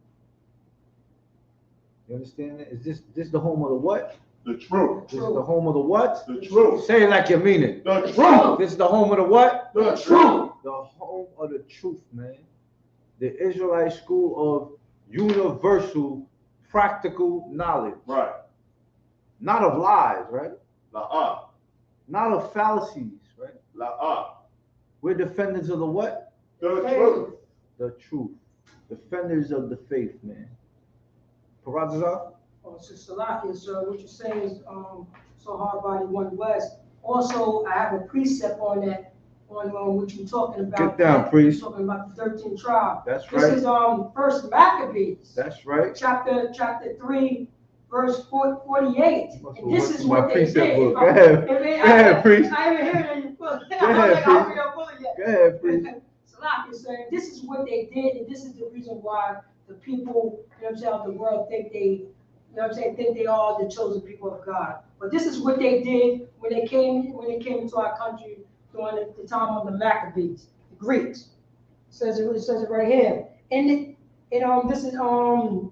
[SPEAKER 1] You understand that? Is this the home of the what?
[SPEAKER 5] The truth.
[SPEAKER 1] This is the home of the what?
[SPEAKER 5] The truth.
[SPEAKER 1] Say it like you mean it.
[SPEAKER 5] The truth.
[SPEAKER 1] This is the home of the what?
[SPEAKER 5] The truth.
[SPEAKER 1] The home of the truth, man. The Israelite school of universal practical knowledge.
[SPEAKER 5] Right.
[SPEAKER 1] Not of lies, right?
[SPEAKER 5] La'ah.
[SPEAKER 1] Not of fallacies, right?
[SPEAKER 5] La'ah.
[SPEAKER 1] We're defenders of the what?
[SPEAKER 5] The truth.
[SPEAKER 1] The truth. Defenders of the faith, man. Parazah?
[SPEAKER 4] Oh, Sister Salaki, so what you're saying is so hard body one West. Also, I have a precept on that, on what you're talking about.
[SPEAKER 1] Get down, priest.
[SPEAKER 4] You're talking about the 13 tribes.
[SPEAKER 1] That's right.
[SPEAKER 4] This is First Maccabees.
[SPEAKER 1] That's right.
[SPEAKER 4] Chapter 3, verse 48. And this is what they did.
[SPEAKER 1] Book. Go ahead, priest.
[SPEAKER 4] I haven't heard it in your book.
[SPEAKER 1] Go ahead, priest. Go ahead, priest.
[SPEAKER 4] Salaki is saying this is what they did, and this is the reason why the people, you know what I'm saying, of the world think they, you know what I'm saying, think they are the chosen people of God. But this is what they did when they came into our country during the time of the Maccabees, the Greeks. It says it right here. And this is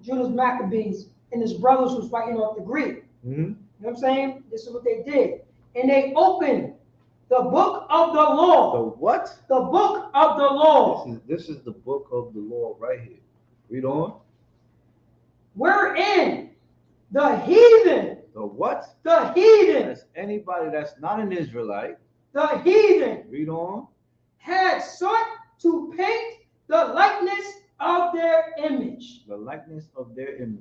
[SPEAKER 4] Judas Maccabees and his brothers was fighting off the Greek.
[SPEAKER 1] Mm-hmm.
[SPEAKER 4] You know what I'm saying? This is what they did. And they opened the book of the law.
[SPEAKER 1] The what?
[SPEAKER 4] The book of the law.
[SPEAKER 1] This is the book of the law right here. Read on.
[SPEAKER 4] Wherein the heathen.
[SPEAKER 1] The what?
[SPEAKER 4] The heathen.
[SPEAKER 1] That's anybody that's not an Israelite.
[SPEAKER 4] The heathen.
[SPEAKER 1] Read on.
[SPEAKER 4] Had sought to paint the likeness of their image.
[SPEAKER 1] The likeness of their image.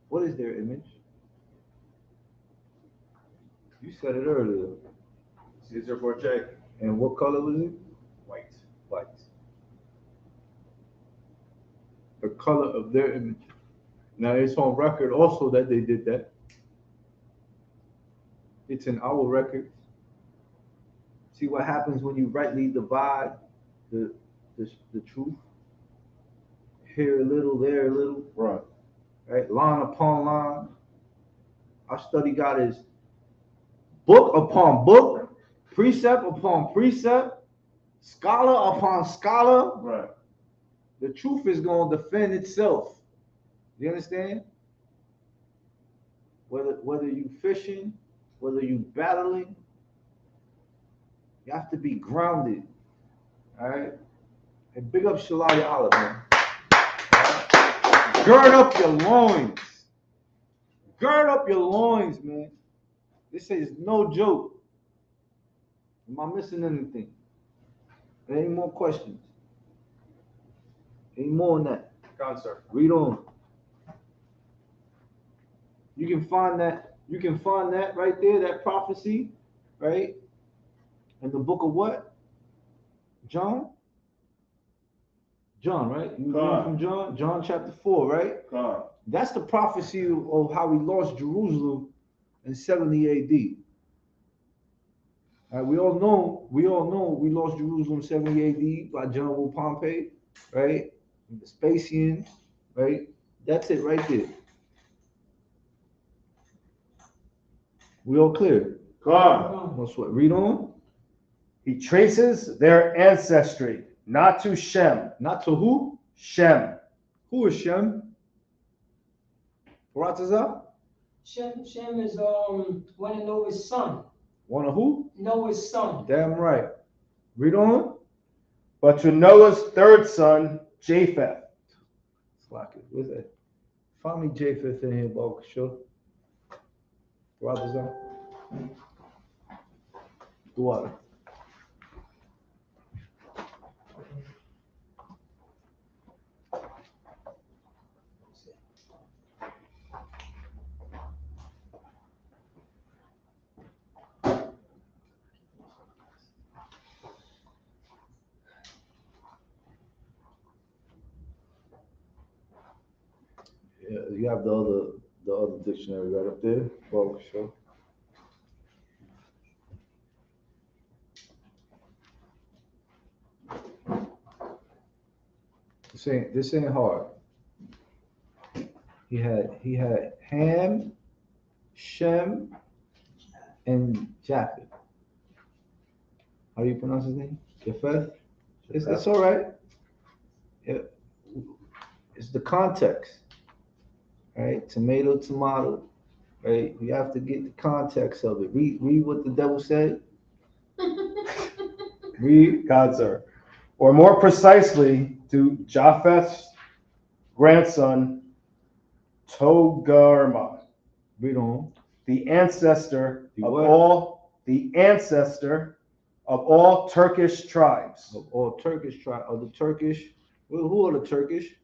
[SPEAKER 1] What is their image? You said it earlier.
[SPEAKER 2] Caesar Borgia.
[SPEAKER 1] And what color was it?
[SPEAKER 2] White.
[SPEAKER 1] White. The color of their image. Now it's on record also that they did that. It's in our records. See what happens when you rightly divide the truth. Here a little, there a little.
[SPEAKER 5] Right.
[SPEAKER 1] Right? Line upon line. Our study God is book upon book, precept upon precept, scholar upon scholar.
[SPEAKER 5] Right.
[SPEAKER 1] The truth is going to defend itself. You understand? Whether you fishing, whether you battling, you have to be grounded. All right? And big up Shalai Allah, man. Right? Gird up your loins. Gird up your loins, man. This is no joke. Am I missing anything? Any more questions? Any more on that?
[SPEAKER 2] Gone, sir.
[SPEAKER 1] Read on. You can find that. You can find that right there. That prophecy, right, in the book of what? John. John, right? You read from John. John chapter 4, right?
[SPEAKER 5] God.
[SPEAKER 1] That's the prophecy of how we lost Jerusalem in 70 A.D. We all know we lost Jerusalem 70 A.D. by General Pompey, right? Vespasian, right? That's it right there. We all clear?
[SPEAKER 5] God.
[SPEAKER 1] No sweat. Read on.
[SPEAKER 6] He traces their ancestry, not to Shem.
[SPEAKER 1] Not to who?
[SPEAKER 6] Shem.
[SPEAKER 1] Who is Shem? Ratazah?
[SPEAKER 4] Shem is one of Noah's son.
[SPEAKER 1] One of who?
[SPEAKER 4] Noah's son.
[SPEAKER 1] Damn right. Read on.
[SPEAKER 6] But to Noah's third son, Japheth.
[SPEAKER 1] Slack it. Where's that? Find me Japheth in here, Bob. Sure. Ratazah. Water. Yeah, you have the other dictionary right up there. Well, sure. This ain't hard. He had Ham, Shem, and Japheth. How do you pronounce his name? Japheth? It's all right. Yeah. It's the context. Right? Tomato, right? You have to get the context of it. Read what the devil said. Read.
[SPEAKER 6] God, sir. Or more precisely, to Japheth's grandson, Togarmah.
[SPEAKER 1] Read on.
[SPEAKER 6] The ancestor
[SPEAKER 1] The
[SPEAKER 6] of
[SPEAKER 1] what?
[SPEAKER 6] all Turkish tribes.
[SPEAKER 1] Of all Turkish tribes, of the Turkish. Well, who are the Turkish?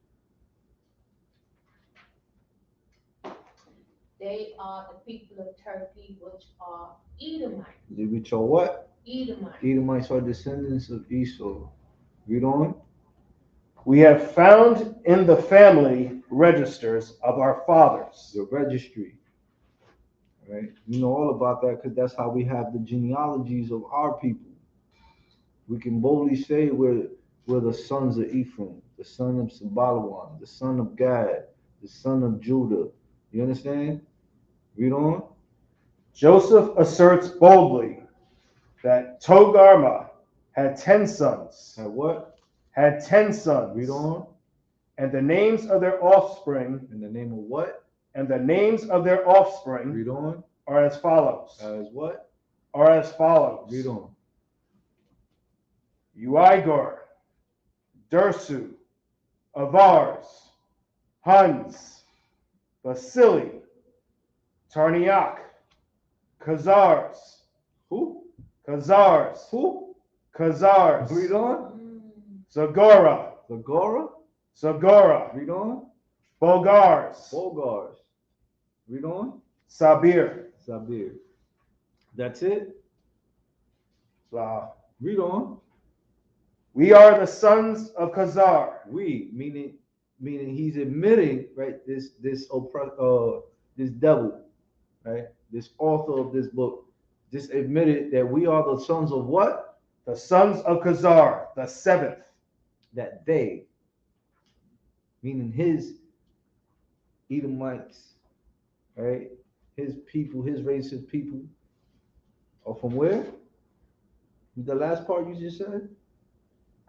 [SPEAKER 3] They are the people of Turkey, which are Edomites.
[SPEAKER 1] Which are what?
[SPEAKER 3] Edomites.
[SPEAKER 1] Edomites are descendants of Esau. Read on.
[SPEAKER 6] We have found in the family registers of our fathers.
[SPEAKER 1] The registry. Right? You know all about that because that's how we have the genealogies of our people. We can boldly say we're the sons of Ephraim, the son of Sabalawan, the son of Gad, the son of Judah. You understand? Read on.
[SPEAKER 6] Joseph asserts boldly that Togarmah had 10 sons.
[SPEAKER 1] Had what?
[SPEAKER 6] Had 10 sons.
[SPEAKER 1] Read on.
[SPEAKER 6] And the names of their offspring.
[SPEAKER 1] In the name of what?
[SPEAKER 6] And the names of their offspring.
[SPEAKER 1] Read on.
[SPEAKER 6] Are as follows.
[SPEAKER 1] As what?
[SPEAKER 6] Are as follows.
[SPEAKER 1] Read on.
[SPEAKER 6] Uighur, Dersu, Avars, Huns, Vasili, Tarniak, Khazars.
[SPEAKER 1] Who?
[SPEAKER 6] Khazars.
[SPEAKER 1] Who?
[SPEAKER 6] Khazars.
[SPEAKER 1] Read on.
[SPEAKER 6] Zagora.
[SPEAKER 1] Zagora.
[SPEAKER 6] Zagora.
[SPEAKER 1] Read on.
[SPEAKER 6] Bulgars.
[SPEAKER 1] Bulgars. Read on.
[SPEAKER 6] Sabir.
[SPEAKER 1] Sabir. That's it.
[SPEAKER 6] Wow.
[SPEAKER 1] Read on.
[SPEAKER 6] We are the sons of Khazar.
[SPEAKER 1] We, meaning he's admitting, right, this devil, right, this author of this book, just admitted that we are the sons of what?
[SPEAKER 6] The sons of Khazar, the seventh.
[SPEAKER 1] That they, meaning his Edomites, right, his people, his race, his people, are from where? The last part you just said?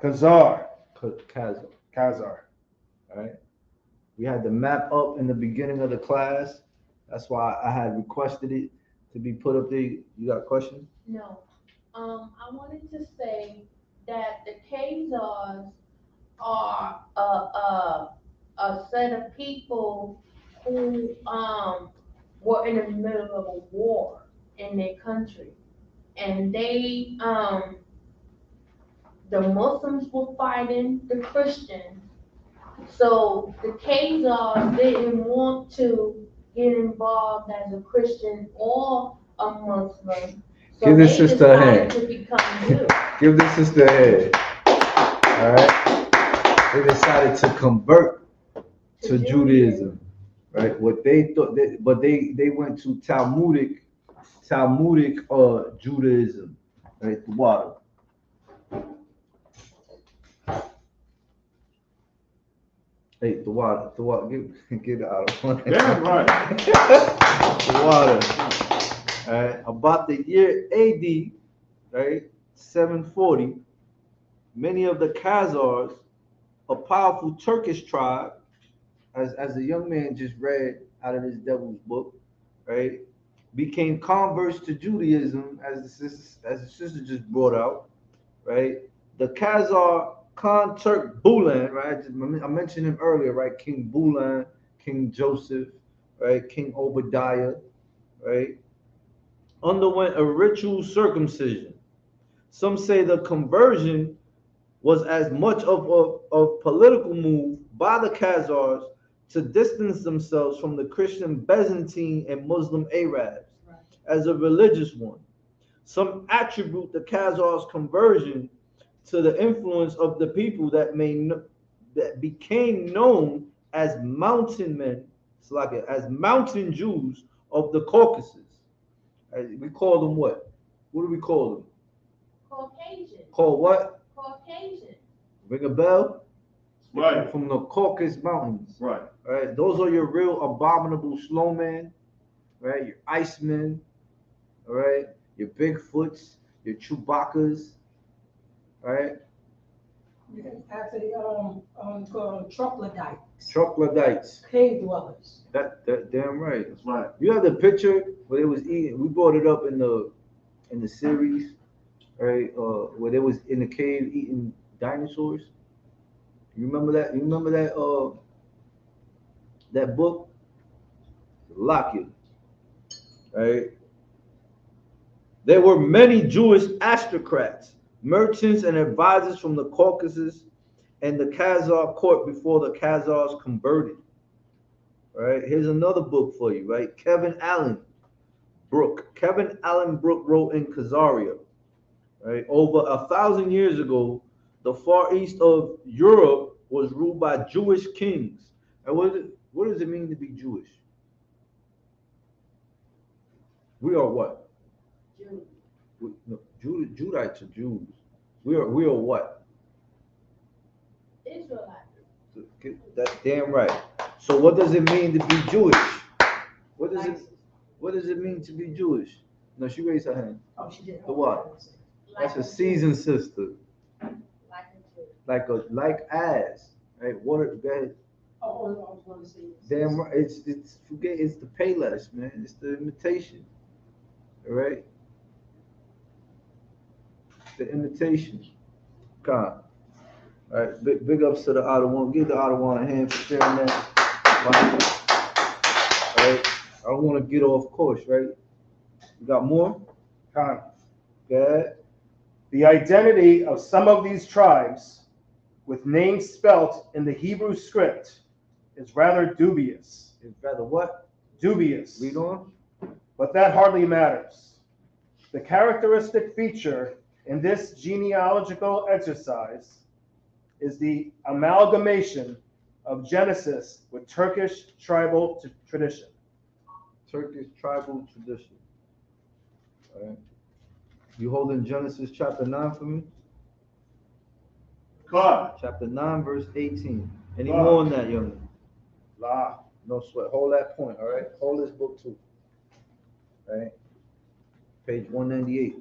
[SPEAKER 6] Khazar.
[SPEAKER 1] Khazar. All right. We had the map up in the beginning of the class. That's why I had requested it to be put up there. You got a question?
[SPEAKER 3] No. I wanted to say that the Khazars are a set of people who were in the middle of a war. in their country. And they, the Muslims were fighting the Christians. So the Khazars didn't want to get involved as a Christian or a Muslim. So
[SPEAKER 1] Give
[SPEAKER 3] they
[SPEAKER 1] this sister a
[SPEAKER 3] decided
[SPEAKER 1] hand.
[SPEAKER 3] to become Jews.
[SPEAKER 1] Give this sister a hand. All right. They decided to convert to Judaism. Right. What they thought, but they went to Talmudic Judaism. Right. The water. Hey, the water, get it out of one.
[SPEAKER 5] Damn right.
[SPEAKER 1] The water. All right. About the year AD, right, 740, many of the Khazars, a powerful Turkish tribe, as a young man just read out of this devil's book, right, became converts to Judaism, as the sister just brought out, right. The Khazar Khan Turk Bulan, right? I mentioned him earlier, right? King Bulan, King Joseph, right? King Obadiah, right? Underwent a ritual circumcision. Some say the conversion was as much of a political move by the Khazars to distance themselves from the Christian Byzantine and Muslim Arabs as a religious one. Some attribute the Khazars' conversion to the influence of the people that became known as mountain men, as mountain Jews of the Caucasus. We call them what? What do we call them?
[SPEAKER 3] Caucasian.
[SPEAKER 1] Called what?
[SPEAKER 3] Caucasian.
[SPEAKER 1] Ring a bell?
[SPEAKER 5] Right.
[SPEAKER 1] From the Caucasus Mountains.
[SPEAKER 5] Right.
[SPEAKER 1] Right. Those are your real abominable snowmen, right? Your Icemen, all right? Your Bigfoots, your Chewbaccas, right?
[SPEAKER 4] After the troglodytes,
[SPEAKER 1] Troglodytes.
[SPEAKER 4] cave dwellers.
[SPEAKER 1] That damn right.
[SPEAKER 5] That's right.
[SPEAKER 1] You have the picture where they was eating. We brought it up in the series, right? Where they was in the cave eating dinosaurs. You remember that? You remember that? That book, Lockett, right? There were many Jewish aristocrats, merchants, and advisors from the Caucasus and the Khazar court before the Khazars converted. Right? Here's another book for you, right? Kevin Allen Brooke wrote in Khazaria, right? Over 1,000 years ago, the far east of Europe was ruled by Jewish kings. And what does it mean to be Jewish? We are what? Judites are Jews. We are what?
[SPEAKER 3] Israelites.
[SPEAKER 1] That's damn right. So what does it mean to be Jewish? What does it mean to be Jewish? No, she raised her hand.
[SPEAKER 4] Oh, she did.
[SPEAKER 1] The what? That's a seasoned sister. Like as. Right? What? Go ahead.
[SPEAKER 4] Oh, I was going to say.
[SPEAKER 1] Damn right. It's forget. It's the payless, man. It's the imitation. All right. The imitation. God. All right. Big ups to the Ottawa. Give the Ottawa a hand for sharing that. All right. I don't want to get off course, right? You got more?
[SPEAKER 6] Con.
[SPEAKER 1] Go ahead.
[SPEAKER 6] The identity of some of these tribes, with names spelt in the Hebrew script, is rather dubious.
[SPEAKER 1] It's rather what?
[SPEAKER 6] Dubious.
[SPEAKER 1] Read on.
[SPEAKER 6] But that hardly matters. The characteristic feature in this genealogical exercise is the amalgamation of Genesis with Turkish tribal tradition.
[SPEAKER 1] Turkish tribal tradition. All right. You holding Genesis chapter 9 for me?
[SPEAKER 5] God.
[SPEAKER 1] Chapter 9, verse 18. Any
[SPEAKER 5] God.
[SPEAKER 1] more on that, young man?
[SPEAKER 6] La.
[SPEAKER 1] No sweat. Hold that point, all right? Hold this book too. All right? Page 198.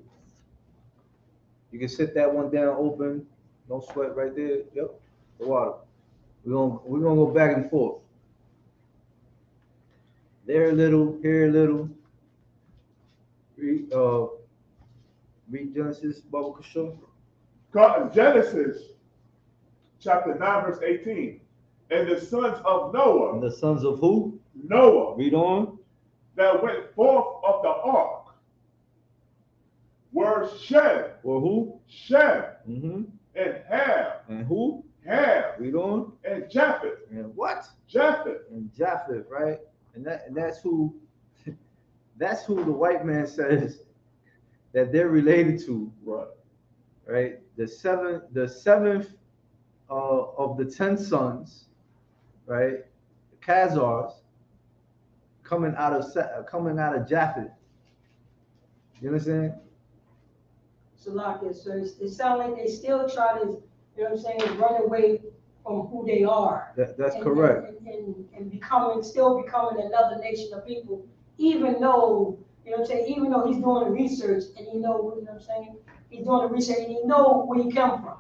[SPEAKER 1] You can sit that one down open. No sweat right there. Yep. The water. We're gonna go back and forth. There a little, here a little. Read Genesis, Baba Kishore.
[SPEAKER 5] God, Genesis chapter 9, verse 18. And the sons of Noah.
[SPEAKER 1] And the sons of who?
[SPEAKER 5] Noah.
[SPEAKER 1] Read on.
[SPEAKER 5] That went forth of the ark were Shem.
[SPEAKER 1] Were who?
[SPEAKER 5] Shem.
[SPEAKER 1] Mm-hmm.
[SPEAKER 5] And Ham.
[SPEAKER 1] And who?
[SPEAKER 5] Ham.
[SPEAKER 1] Read on.
[SPEAKER 5] And Japheth.
[SPEAKER 1] And what?
[SPEAKER 5] Japheth.
[SPEAKER 1] And Japheth, right? And that's who that's who the white man says that they're related to.
[SPEAKER 5] Right.
[SPEAKER 1] Right? The seventh of the 10 sons, right? Khazars coming out of Japheth. You understand?
[SPEAKER 4] Salakia. So it sounds like they still try to, you know what I'm saying, run away from who they are.
[SPEAKER 1] That's correct.
[SPEAKER 4] And still becoming another nation of people, even though, you know what I'm saying, even though he's doing the research and you know what I'm saying, he's doing the research and he know where he come from.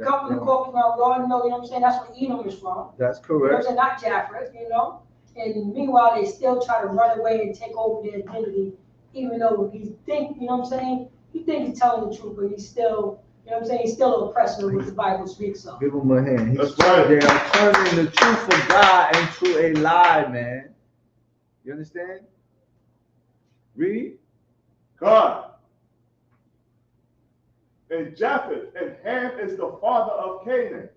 [SPEAKER 4] Come from the corporate law, you know what I'm saying, that's where Edom is from.
[SPEAKER 1] That's correct.
[SPEAKER 4] You know what I'm saying, not Japheth, you know. And meanwhile, they still try to run away and take over their identity, even though he think, you know what I'm saying, he think he's telling the truth, but he's still, you know what I'm saying, he's still an oppressor what the Bible speaks of.
[SPEAKER 1] Give him a hand.
[SPEAKER 5] That's right.
[SPEAKER 1] They are turning the truth of God into a lie, man. You understand? Read.
[SPEAKER 5] God. And Japheth, and Ham is the father of Canaan.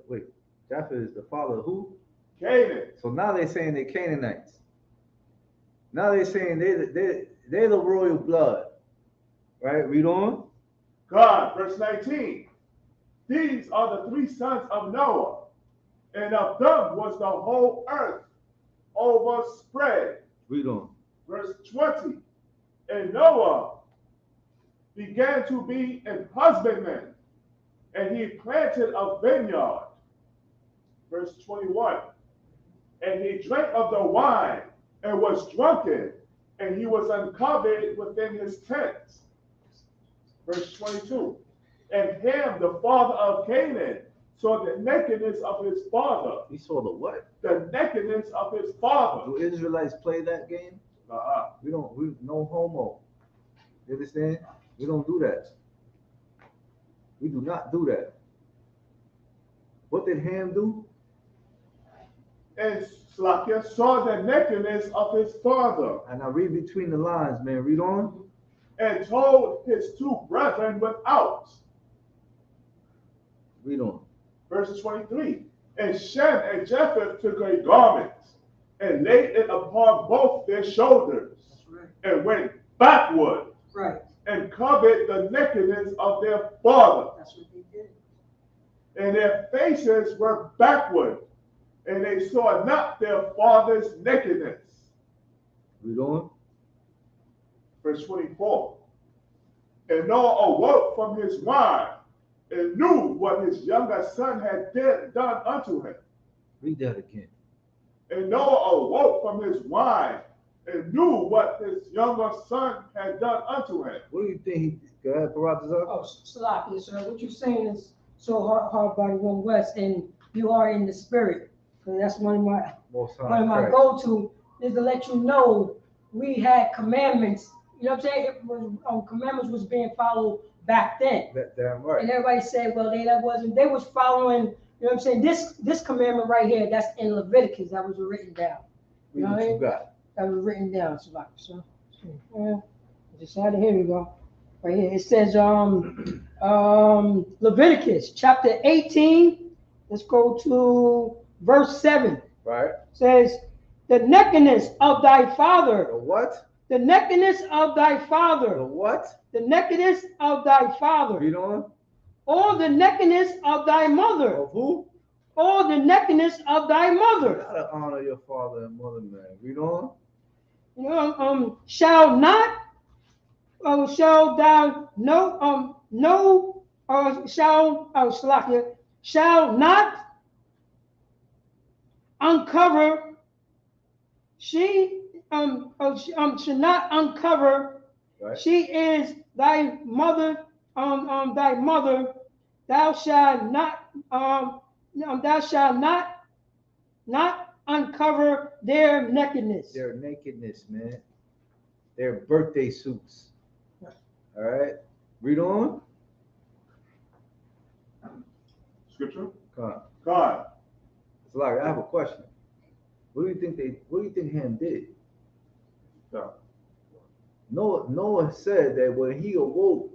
[SPEAKER 1] Wait, Japheth is the father of who?
[SPEAKER 5] Canaan.
[SPEAKER 1] So now they're saying they're Canaanites. Now they're saying they're the royal blood. Right? Read on.
[SPEAKER 5] God, verse 19. These are the 3 sons of Noah, and of them was the whole earth overspread.
[SPEAKER 1] Read on.
[SPEAKER 5] Verse 20. And Noah began to be an husbandman, and he planted a vineyard. Verse 21. And he drank of the wine and was drunken, and he was uncovered within his tent. Verse 22. And Ham, the father of Canaan, saw the nakedness of his father.
[SPEAKER 1] He saw the what?
[SPEAKER 5] The nakedness of his father.
[SPEAKER 1] Do Israelites play that game? We no homo. You understand? We don't do that. We do not do that. What did Ham do?
[SPEAKER 5] And Slakia saw the nakedness of his father.
[SPEAKER 1] And I read between the lines, man. Read on.
[SPEAKER 5] And told his 2 brethren without.
[SPEAKER 1] Read on.
[SPEAKER 5] Verse 23. And Shem and Japheth took a garment and laid it upon both their shoulders.
[SPEAKER 4] That's right.
[SPEAKER 5] And went backward.
[SPEAKER 4] Right.
[SPEAKER 5] And covered the nakedness of their father.
[SPEAKER 4] That's what they did.
[SPEAKER 5] And their faces were backward, and they saw not their father's nakedness.
[SPEAKER 1] Read on.
[SPEAKER 5] Verse 24. And Noah awoke from his wine and knew what his younger son had done unto him.
[SPEAKER 1] Read that again.
[SPEAKER 5] And Noah awoke from his wine and knew what his younger son had done unto him.
[SPEAKER 1] What do you think? Go ahead, Baratazar.
[SPEAKER 4] Oh, Salakia, sir, what you're saying is so hard by one West, and you are in the spirit. So that's one of my go-to is to let you know we had commandments. You know what I'm saying? It was, commandments was being followed back then.
[SPEAKER 1] Damn right.
[SPEAKER 4] And everybody said, well, they was following, you know what I'm saying? This commandment right here, that's in Leviticus, that was written down.
[SPEAKER 1] Read what you got.
[SPEAKER 4] That was written down, so decided, here we go. Right here, it says, Leviticus chapter 18, let's go to verse 7.
[SPEAKER 1] Right.
[SPEAKER 4] Says, the nakedness of thy father.
[SPEAKER 1] The what?
[SPEAKER 4] The nakedness of thy father.
[SPEAKER 1] The what?
[SPEAKER 4] The nakedness of thy father.
[SPEAKER 1] Read on.
[SPEAKER 4] Or the nakedness of thy mother.
[SPEAKER 1] Of who?
[SPEAKER 4] Or the nakedness of thy mother.
[SPEAKER 1] You gotta honor your father and mother, man. Read on.
[SPEAKER 4] You know, shall not, shall thou shall not uncover. She should not uncover.
[SPEAKER 1] Right.
[SPEAKER 4] She is thy mother. Thy mother. Thou shalt not. Thou shalt not uncover their nakedness.
[SPEAKER 1] Their nakedness, man. Their birthday suits.
[SPEAKER 4] Right.
[SPEAKER 1] All right. Read on.
[SPEAKER 5] Scripture.
[SPEAKER 1] God. It's like I have a question. What do you think Ham did?
[SPEAKER 5] Yeah.
[SPEAKER 1] Noah said that when he awoke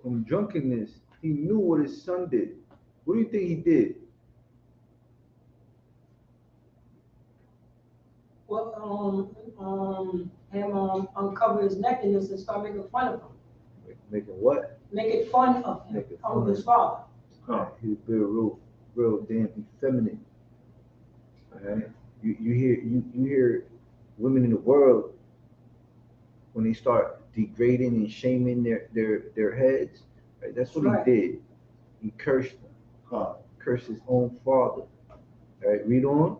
[SPEAKER 1] from drunkenness, he knew what his son did. What do you think he did?
[SPEAKER 4] Well, uncover his nakedness and start making fun of him.
[SPEAKER 1] Making what?
[SPEAKER 4] Making fun of him, of his father.
[SPEAKER 1] He's real damn effeminate. Right? You hear women in the world when they start degrading and shaming their heads. Right? That's what he did. He cursed them. Cursed his own father. Right? Read on.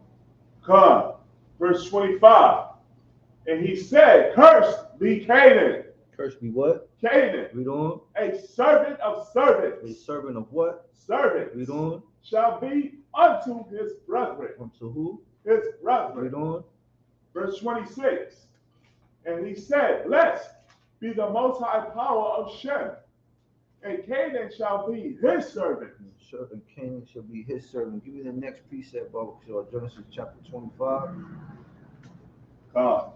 [SPEAKER 5] God, verse 25. And he said, "Cursed be Canaan."
[SPEAKER 1] Cursed be what?
[SPEAKER 5] Canaan.
[SPEAKER 1] Read on.
[SPEAKER 5] A servant of servants.
[SPEAKER 1] A servant of what?
[SPEAKER 5] Servants.
[SPEAKER 1] Read on.
[SPEAKER 5] Shall be unto his brethren.
[SPEAKER 1] Unto who?
[SPEAKER 5] His brethren.
[SPEAKER 1] Read on.
[SPEAKER 5] Verse 26. And he said, "Blessed be the most high power of Shem, and Canaan shall be his servant."
[SPEAKER 1] And Canaan shall be his servant. Give me the next precept, Baba, Genesis chapter 25.
[SPEAKER 5] God.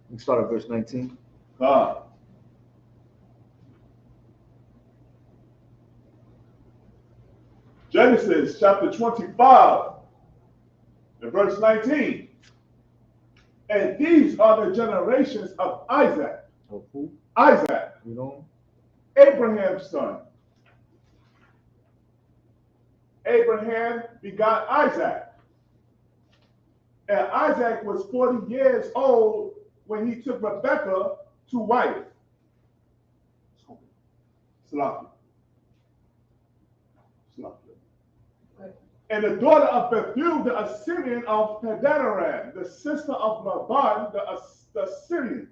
[SPEAKER 1] We start at verse 19.
[SPEAKER 5] God. Genesis chapter 25 and verse 19. And these are the generations of Isaac.
[SPEAKER 1] Of who?
[SPEAKER 5] Isaac.
[SPEAKER 1] You know?
[SPEAKER 5] Abraham's son. Abraham begot Isaac. And Isaac was 40 years old when he took Rebekah to wife. Slakia. And the daughter of Bethuel, the Assyrian of Padanaram, the sister of Laban, the Syrian.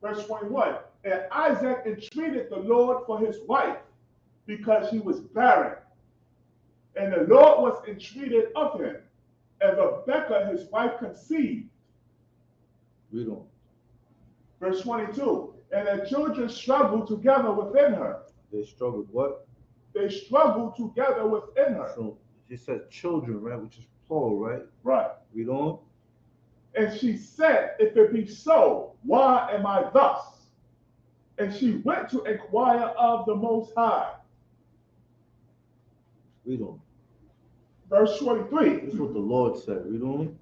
[SPEAKER 5] Verse 21. And Isaac entreated the Lord for his wife, because she was barren. And the Lord was entreated of him. And Rebekah, his wife, conceived.
[SPEAKER 1] Read on.
[SPEAKER 5] Verse 22. And their children struggled together within her.
[SPEAKER 1] They struggled what?
[SPEAKER 5] They struggled together within her.
[SPEAKER 1] So it says children, right? Which is plural, right?
[SPEAKER 5] Right.
[SPEAKER 1] Read on.
[SPEAKER 5] And she said, "If it be so, why am I thus?" And she went to inquire of the Most High.
[SPEAKER 1] Read on.
[SPEAKER 5] Verse 23.
[SPEAKER 1] This is what the Lord said. Read on.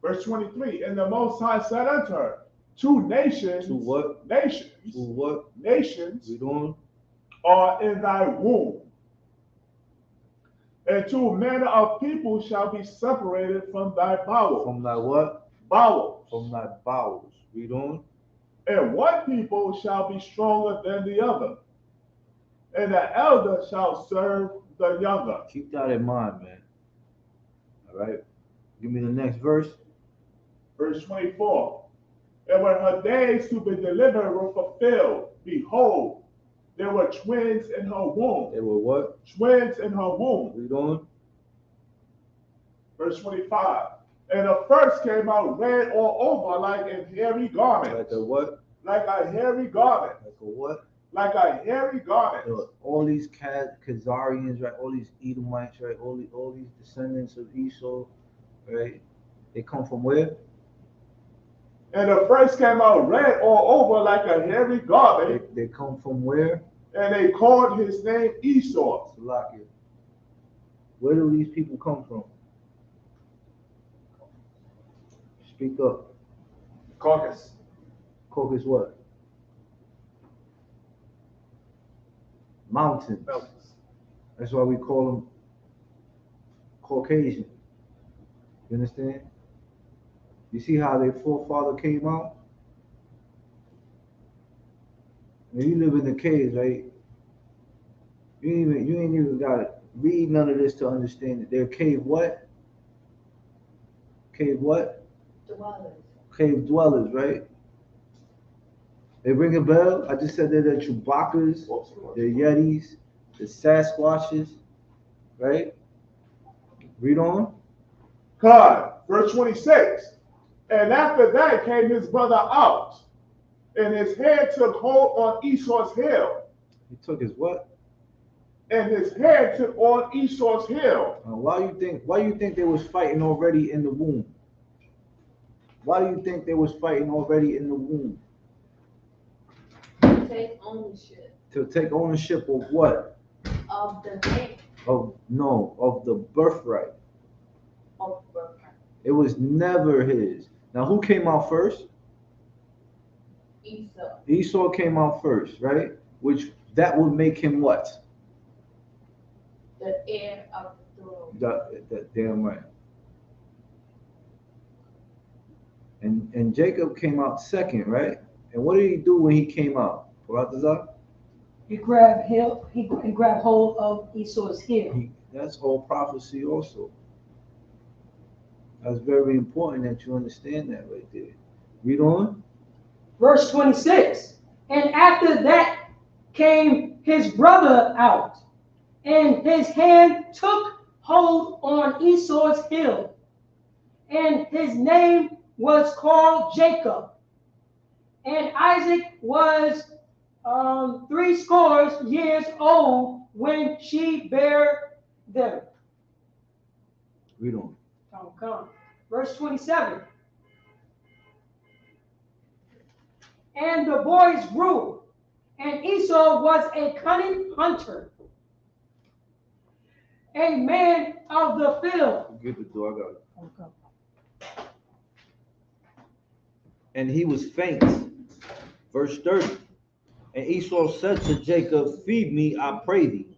[SPEAKER 5] Verse 23. And the Most High said unto her, "Two nations."
[SPEAKER 1] To what?
[SPEAKER 5] Nations.
[SPEAKER 1] To what?
[SPEAKER 5] Nations.
[SPEAKER 1] Read on.
[SPEAKER 5] Are in thy womb. And two manner of people shall be separated from thy bowels.
[SPEAKER 1] From thy what?
[SPEAKER 5] Bowels.
[SPEAKER 1] From thy bowels. Read on.
[SPEAKER 5] And one people shall be stronger than the other, and the elder shall serve the younger.
[SPEAKER 1] Keep that in mind, man. All right. Give me the next verse.
[SPEAKER 5] Verse 24. And when her days to be delivered were fulfilled, behold, there were twins in her womb.
[SPEAKER 1] They were what?
[SPEAKER 5] Twins in her womb.
[SPEAKER 1] Read on.
[SPEAKER 5] Verse 25. And the first came out red all over like a hairy garment.
[SPEAKER 1] Like a what?
[SPEAKER 5] Like a hairy garment.
[SPEAKER 1] Like a what?
[SPEAKER 5] Like a hairy garment.
[SPEAKER 1] All these Khazarians, right? All these Edomites, right? All these descendants of Esau, right? They come from where?
[SPEAKER 5] And the first came out red all over like a hairy garment.
[SPEAKER 1] They come from where?
[SPEAKER 5] And they called his name Esau.
[SPEAKER 1] Salakia. Where do these people come from? Speak up.
[SPEAKER 2] Caucus.
[SPEAKER 1] Caucus what? Mountains. That's why we call them Caucasian. You understand? You see how their forefather came out? When you live in the caves, right? You ain't even gotta read none of this to understand it. They're cave what? Cave what?
[SPEAKER 3] Dwellers.
[SPEAKER 1] Cave dwellers, right? They ring a bell. I just said they're the Chewbacca's, the Yetis, the Sasquatches, right? Read on.
[SPEAKER 5] God, verse 26. And after that came his brother out, And his hand took hold on Esau's heel.
[SPEAKER 1] He took his what?
[SPEAKER 5] And his hand took on Esau's heel.
[SPEAKER 1] Why you think they was fighting already in the womb? Why do you think they was fighting already in the womb?
[SPEAKER 3] To take ownership.
[SPEAKER 1] To take ownership of what?
[SPEAKER 3] Of the land.
[SPEAKER 1] Of the birthright.
[SPEAKER 3] Of birthright.
[SPEAKER 1] It was never his. Now who came out first?
[SPEAKER 3] Esau.
[SPEAKER 1] Esau came out first, right? Which that would make him what?
[SPEAKER 3] The heir of the throne.
[SPEAKER 1] That damn right. And Jacob came out second, right? And what did he do when he came out?
[SPEAKER 4] He grabbed hold of Esau's heel.
[SPEAKER 1] That's all prophecy also. That's very important that you understand that right there. Read on.
[SPEAKER 4] Verse 26. And after that came his brother out, and his hand took hold on Esau's heel, and his name was called Jacob. And Isaac was 80 years old when she bare them.
[SPEAKER 1] Read on.
[SPEAKER 4] Come. Verse 27. And the boys grew, and Esau was a cunning hunter, a man of the field.
[SPEAKER 1] Get the door, I got it. And he was faint. Verse 30. And Esau said to Jacob, feed me, I pray thee,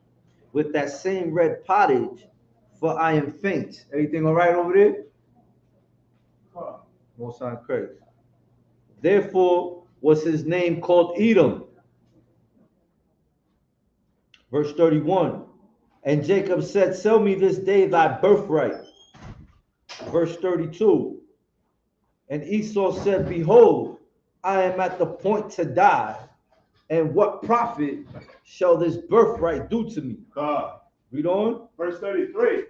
[SPEAKER 1] with that same red pottage, for I am faint. Everything all right over there? Most sign credit. Therefore was his name called Edom. Verse 31. And Jacob said, sell me this day thy birthright. Verse 32. And Esau said, behold, I am at the point to die, and what profit shall this birthright do to me?
[SPEAKER 5] God.
[SPEAKER 1] Read on.
[SPEAKER 5] Verse 33.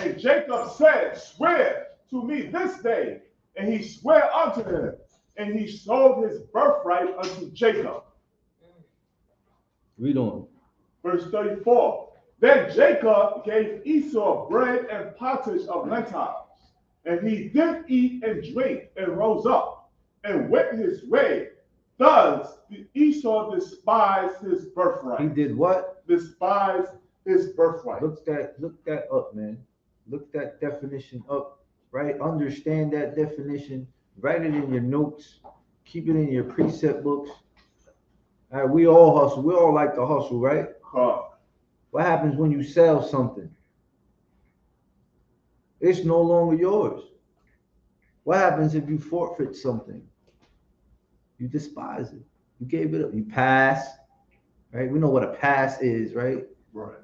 [SPEAKER 5] And Jacob said, swear to me this day. And he sware unto him, and he sold his birthright unto Jacob.
[SPEAKER 1] Read on.
[SPEAKER 5] Verse 34. Then Jacob gave Esau bread and pottage of lentils, and he did eat and drink and rose up and went his way. Thus Esau despised his birthright.
[SPEAKER 1] He did what?
[SPEAKER 5] Despised his birthright.
[SPEAKER 1] Look that up, man. Look that definition up, right? Understand that definition. Write it in your notes. Keep it in your precept books. All right, we all hustle. We all like to hustle, right? What happens when you sell something? It's no longer yours. What happens if you forfeit something? You despise it. You gave it up. You pass, right? We know what a pass is, right?
[SPEAKER 5] Right.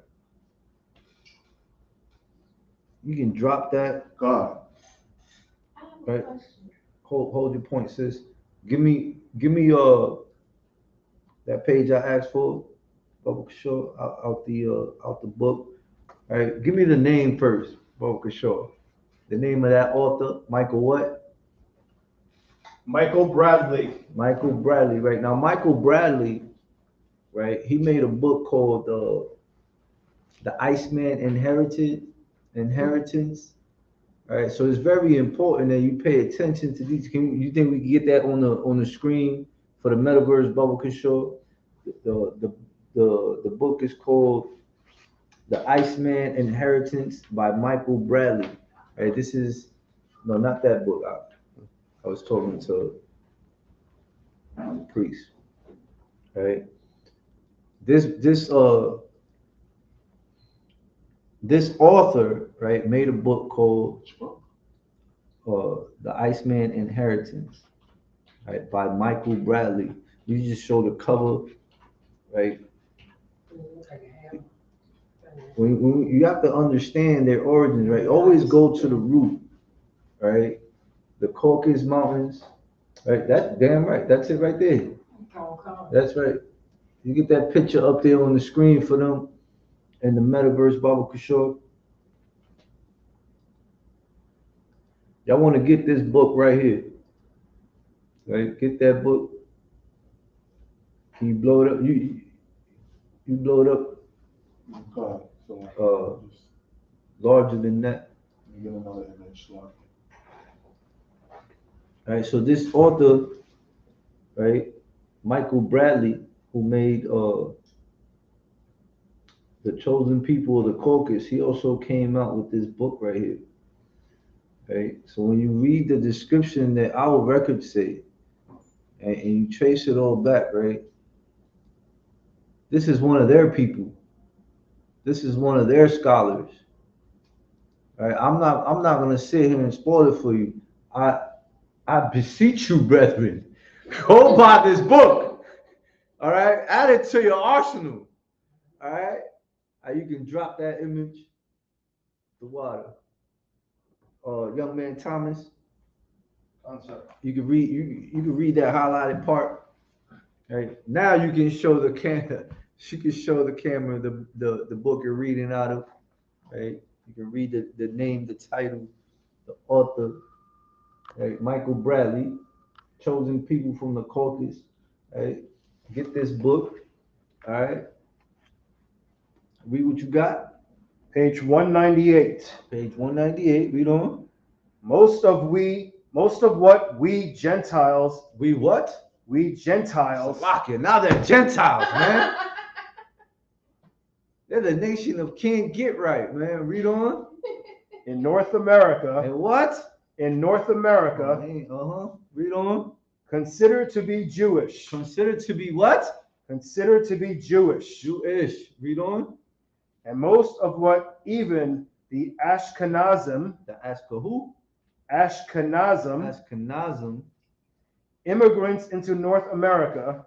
[SPEAKER 1] You can drop that.
[SPEAKER 5] God.
[SPEAKER 3] I have a
[SPEAKER 1] Right.
[SPEAKER 3] question.
[SPEAKER 1] Hold your point, sis. Give me that page I asked for, Bubba Shaw, out the book. All right, give me the name first, Bubba Shaw. The name of that author, Michael what?
[SPEAKER 2] Michael Bradley.
[SPEAKER 1] Michael Bradley, right? Now, Michael Bradley, right? He made a book called The Iceman Inheritance. All right, so it's very important that you pay attention to these. You think we can get that on the screen for the Metaverse Bubba Shaw? The book is called The Iceman Inheritance by Michael Bradley. All right, this is not that book. I was talking to the priest. All right, this author, right, made a book called The Iceman Inheritance, right, by Michael Bradley. You just show the cover, right? When you have to understand their origins, right? Always go to the root, right? The Caucasus Mountains, right? That damn right. That's it right there. That's right. You get that picture up there on the screen for them and the Metaverse Baba Kishore. Y'all want to get this book right here, right? Get that book. Can you blow it up? You blow it up
[SPEAKER 5] God, so
[SPEAKER 1] larger than that.
[SPEAKER 5] let me get another image. Like,
[SPEAKER 1] All right, so this author, right, Michael Bradley, who made The Chosen People of the Caucasus, he also came out with this book right here. Right? So when you read the description that our records say, and you trace it all back, right? This is one of their people. This is one of their scholars. Right? I'm not gonna sit here and spoil it for you. I beseech you, brethren, go buy this book. All right, add it to your arsenal. All right, you can drop that image, the water. Young man Thomas, you can read you can read that highlighted part. Right now, you can show the camera. She can show the camera the book you're reading out of. Right, you can read the name, the title, the author. Right, Michael Bradley, Chosen People from the Caucasus. Right, get this book. All right, read what you got.
[SPEAKER 6] Page 198.
[SPEAKER 1] Page 198. Read on.
[SPEAKER 6] Most of what we Gentiles.
[SPEAKER 1] We what?
[SPEAKER 6] We Gentiles.
[SPEAKER 1] Slovakia. Now they're Gentiles, man. They're the nation of can't get right, man. Read on.
[SPEAKER 6] In North America.
[SPEAKER 1] And what?
[SPEAKER 6] In North America.
[SPEAKER 1] Read on.
[SPEAKER 6] Considered to be Jewish.
[SPEAKER 1] Considered to be what?
[SPEAKER 6] Considered to be Jewish.
[SPEAKER 1] Jewish. Read on.
[SPEAKER 6] And most of what even the Ashkenazim.
[SPEAKER 1] The who?
[SPEAKER 6] Ashkenazim. Immigrants into North America.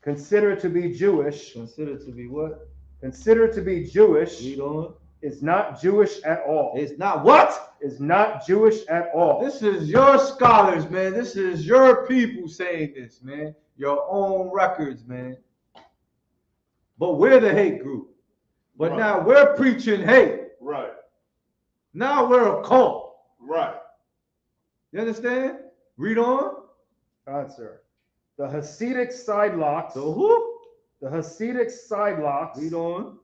[SPEAKER 6] Considered to be Jewish.
[SPEAKER 1] Considered to be what?
[SPEAKER 6] Considered to be Jewish.
[SPEAKER 1] Read on.
[SPEAKER 6] Is not Jewish at all.
[SPEAKER 1] It's not what?
[SPEAKER 6] Is not Jewish at all.
[SPEAKER 1] This is your scholars, man. This is your people saying this, man. Your own records, man. But we're the hate group. But right. Now we're preaching hate.
[SPEAKER 5] Right.
[SPEAKER 1] Now we're a cult.
[SPEAKER 5] Right.
[SPEAKER 1] You understand? Read on.
[SPEAKER 6] Sir. The Hasidic sidelocks.
[SPEAKER 1] The who?
[SPEAKER 6] The Hasidic sidelocks.
[SPEAKER 1] Read on.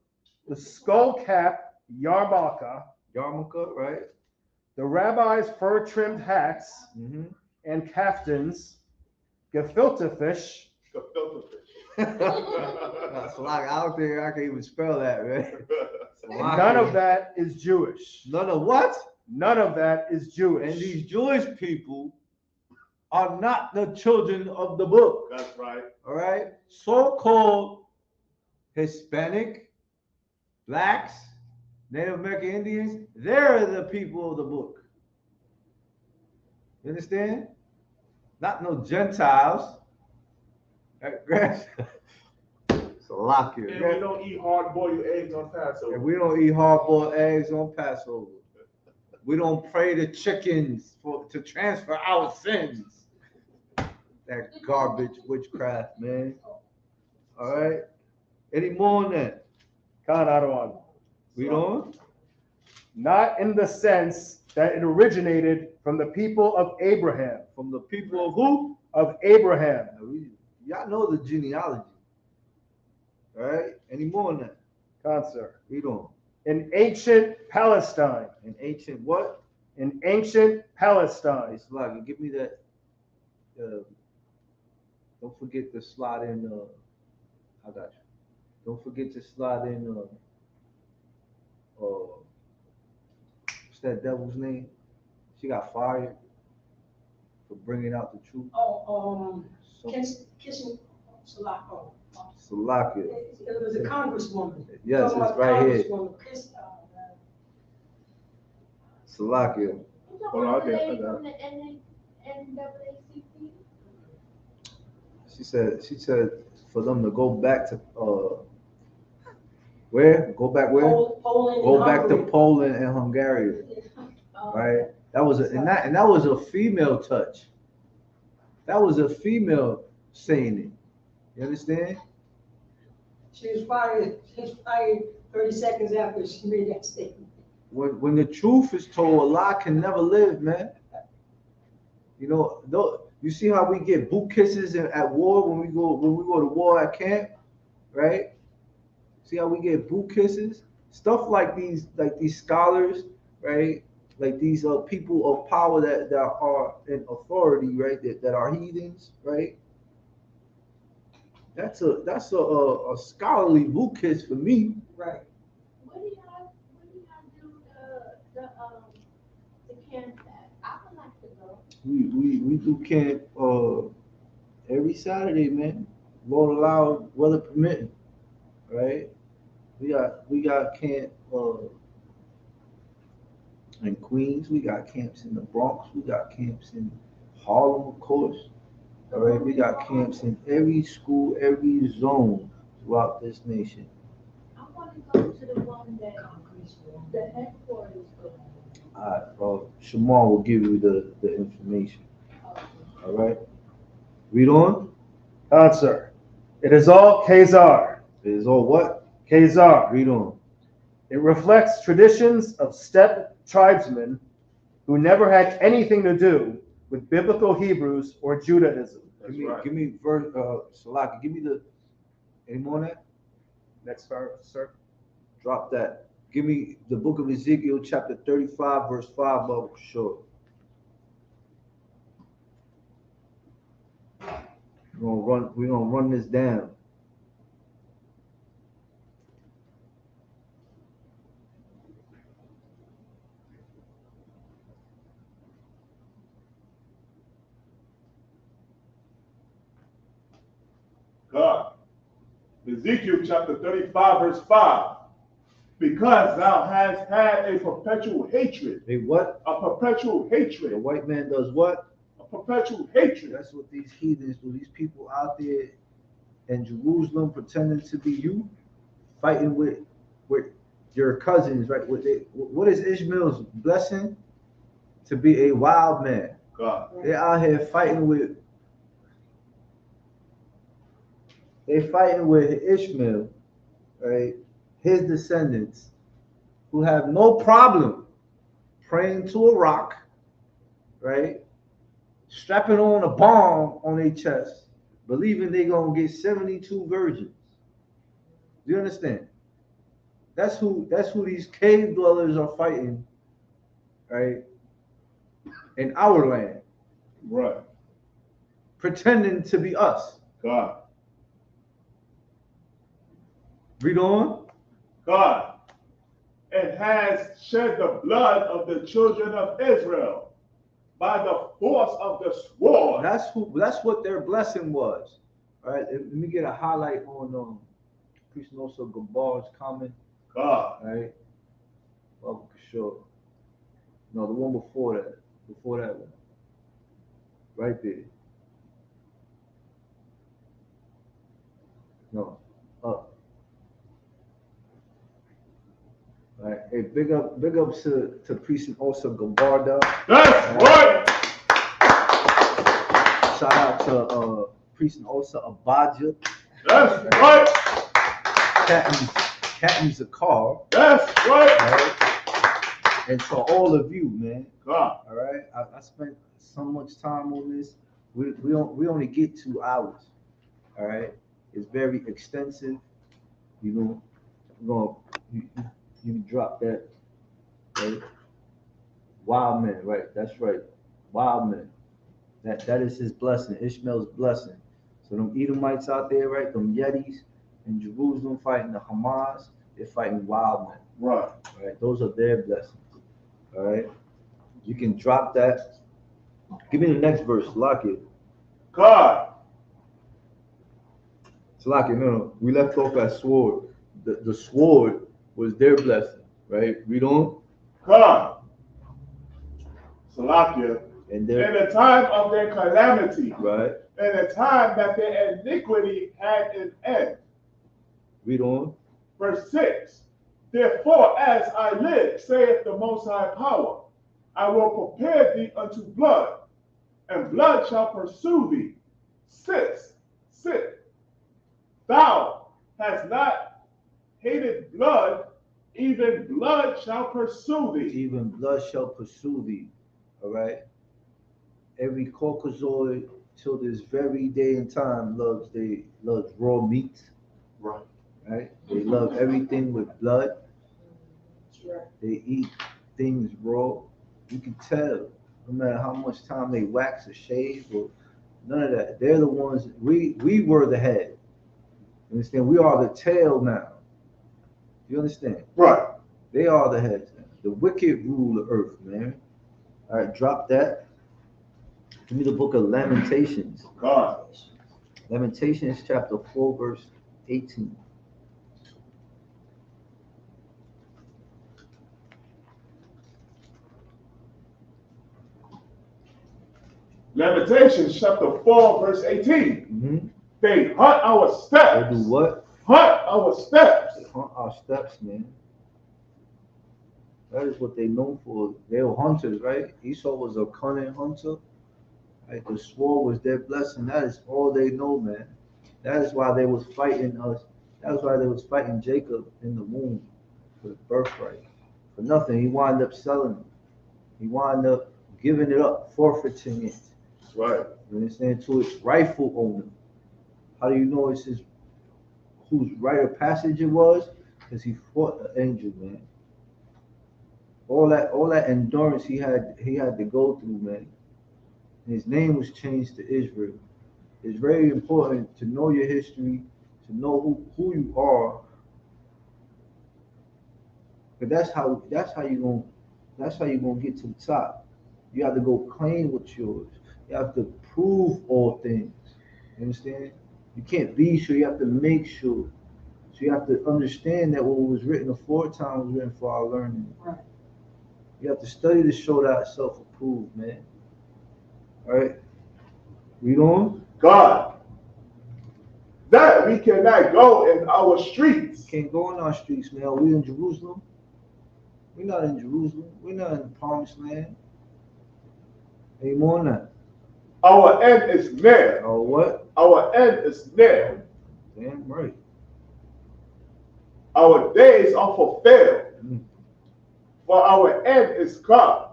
[SPEAKER 6] The skull cap yarmulke.
[SPEAKER 1] Yarmulke, right?
[SPEAKER 6] The rabbi's fur-trimmed hats and kaftans. Gefilte fish.
[SPEAKER 5] Gefilte fish.
[SPEAKER 1] That's like out there. I can't even spell that, man.
[SPEAKER 6] None of that is Jewish.
[SPEAKER 1] None of what?
[SPEAKER 6] None of that is Jewish.
[SPEAKER 1] And these Jewish people are not the children of the book.
[SPEAKER 5] That's right.
[SPEAKER 1] All right? So-called Hispanic, blacks, Native American Indians, they're the people of the book. You understand? Not no Gentiles.
[SPEAKER 5] And we don't eat hard-boiled eggs on Passover.
[SPEAKER 1] And we don't eat hard-boiled eggs on Passover. We don't pray to chickens to transfer our sins. That garbage witchcraft, man. All right. Any more on that?
[SPEAKER 6] Khan
[SPEAKER 1] Read on.
[SPEAKER 6] Not in the sense that it originated from the people of Abraham.
[SPEAKER 1] From the people of who?
[SPEAKER 6] Of Abraham.
[SPEAKER 1] Y'all know the genealogy. All right. Any more on that?
[SPEAKER 6] Sir.
[SPEAKER 1] Read on.
[SPEAKER 6] In ancient Palestine.
[SPEAKER 1] In ancient what?
[SPEAKER 6] In ancient Palestine.
[SPEAKER 1] It's like, give me that. Don't forget to slide in. I got you. Don't forget to slide in. What's that devil's name? She got fired for bringing out the truth.
[SPEAKER 4] Kissing Salako.
[SPEAKER 1] Salakia.
[SPEAKER 4] It was a congresswoman.
[SPEAKER 1] Yes, it's right here. Salakia.
[SPEAKER 5] Hold on, I got
[SPEAKER 1] She said for them to go back to where? Go back where?
[SPEAKER 4] Poland.
[SPEAKER 1] Go back to Poland and Hungary. Right? That was that was a female touch. That was a female saying it. You understand?
[SPEAKER 4] She was fired 30 seconds after she made that statement. When
[SPEAKER 1] the truth is told, a lie can never live, man. You know, You see how we get boot kisses at war when we go to war at camp, right? See how we get boot kisses? Stuff like these scholars, right? Like these people of power that are in authority, right? That are heathens, right? That's a scholarly boot kiss for me.
[SPEAKER 4] Right.
[SPEAKER 3] What do y'all do the camp at? I would like to go.
[SPEAKER 1] We do camp every Saturday, man. Lord allow, weather permitting, right? We got camp in Queens. We got camps in the Bronx. We got camps in Harlem, of course. All right, we got camps in every school, every zone throughout this nation.
[SPEAKER 3] I want to go to the one that the headquarters go.
[SPEAKER 1] All right, well, Shamar will give you the information. All right, read on.
[SPEAKER 6] Answer. It is all Khazar.
[SPEAKER 1] It is all what?
[SPEAKER 6] Khazar.
[SPEAKER 1] Read on.
[SPEAKER 6] It reflects traditions of steppe tribesmen who never had anything to do with biblical Hebrews or Judaism.
[SPEAKER 1] Give me verse, Salaki, give me any more on that?
[SPEAKER 6] Next verse, sir.
[SPEAKER 1] Drop that. Give me the book of Ezekiel, chapter 35, verse 5, but sure. We're gonna run this down.
[SPEAKER 5] God. Ezekiel chapter 35, verse 5. Because thou hast had a perpetual hatred.
[SPEAKER 1] A what?
[SPEAKER 5] A perpetual hatred.
[SPEAKER 1] The white man does what?
[SPEAKER 5] A perpetual hatred.
[SPEAKER 1] That's what these heathens do. These people out there in Jerusalem pretending to be you, fighting with your cousins, right? What is Ishmael's blessing? To be a wild man.
[SPEAKER 5] God.
[SPEAKER 1] They're out here fighting with Ishmael, right? His descendants, who have no problem praying to a rock, right? Strapping on a bomb on their chest, believing they're gonna get 72 virgins. Do you understand? That's who these cave dwellers are fighting, right? In our land.
[SPEAKER 5] Right.
[SPEAKER 1] Pretending to be us.
[SPEAKER 5] God.
[SPEAKER 1] Read on.
[SPEAKER 5] God. And has shed the blood of the children of Israel by the force of the sword.
[SPEAKER 1] That's what their blessing was. All right. Let me get a highlight on Priest also Gabar's comment.
[SPEAKER 5] God.
[SPEAKER 1] All right. Well, sure. No, the one before that. Before that one. Right there. No. Up. All right. Hey, big up to Priest and also Gabarda.
[SPEAKER 5] That's right.
[SPEAKER 1] Shout out to Priest and also Abadja.
[SPEAKER 5] That's right.
[SPEAKER 1] Captain Zakar.
[SPEAKER 5] That's right.
[SPEAKER 1] Right. And to all of you, man.
[SPEAKER 5] God.
[SPEAKER 1] All right. I spent so much time on this. We only get 2 hours. All right. It's very extensive. You know, you drop that. Right. Wild man, right? That's right. Wild man. That is his blessing, Ishmael's blessing. So them Edomites out there, right? Them Yetis in Jerusalem fighting the Hamas, they're fighting wild men.
[SPEAKER 5] Right.
[SPEAKER 1] Right? Those are their blessings. All right. You can drop that. Give me the next verse. Lock it.
[SPEAKER 5] God.
[SPEAKER 1] Lock it. No. We left off at sword. The sword was their blessing. Right? Read on.
[SPEAKER 5] God. Salakia.
[SPEAKER 1] And
[SPEAKER 5] in the time of their calamity.
[SPEAKER 1] Right.
[SPEAKER 5] In the time that their iniquity had an end.
[SPEAKER 1] Read on.
[SPEAKER 5] Verse 6. Therefore, as I live, saith the Most High Power, I will prepare thee unto blood, and blood shall pursue thee. 6. Thou hast not hated blood, even blood shall pursue thee.
[SPEAKER 1] Even blood shall pursue thee. All right. every Caucasoid till this very day and time loves raw meat.
[SPEAKER 5] Right.
[SPEAKER 1] Right? They love everything with blood.
[SPEAKER 4] That's right.
[SPEAKER 1] They eat things raw. You can tell, no matter how much time they wax or shave or none of that. They're the ones. We were the head. You understand? We are the tail now. You understand?
[SPEAKER 5] Right.
[SPEAKER 1] They are the heads. The wicked rule the earth, man. All right, drop that. Give me the book of Lamentations.
[SPEAKER 5] God.
[SPEAKER 1] Lamentations chapter 4, verse 18.
[SPEAKER 5] Lamentations chapter 4, verse 18. They hunt our steps.
[SPEAKER 1] They do what?
[SPEAKER 5] Hunt our steps.
[SPEAKER 1] They hunt our steps, man. That is what they known for. They were hunters, right? Esau was a cunning hunter. Right? The sword was their blessing. That is all they know, man. That is why they was fighting us. That is why they was fighting Jacob in the womb for the birthright. For nothing. He wound up selling it. He wound up giving it up, forfeiting it.
[SPEAKER 5] Right.
[SPEAKER 1] You understand? To its rightful owner. How do you know it's his whose rite of passage it was? Because he fought an angel, man. All that endurance he had to go through, man. And his name was changed to Israel. It's very important to know your history, to know who you are. But that's how you gonna get to the top. You have to go claim what's yours. You have to prove all things. You understand? You can't be sure, you have to make sure. So you have to understand that what was written aforetime was written for our learning.
[SPEAKER 4] Right.
[SPEAKER 1] You have to study to show thyself approved, man. All right? Read on.
[SPEAKER 5] God. That we cannot go in our streets.
[SPEAKER 1] Can't go in our streets, man. Are we in Jerusalem? We're not in Jerusalem. We're not in the promised land. Any more than that.
[SPEAKER 5] Our end is near.
[SPEAKER 1] Our what?
[SPEAKER 5] Our end is near.
[SPEAKER 1] Damn right.
[SPEAKER 5] Our days are fulfilled. For our end is come.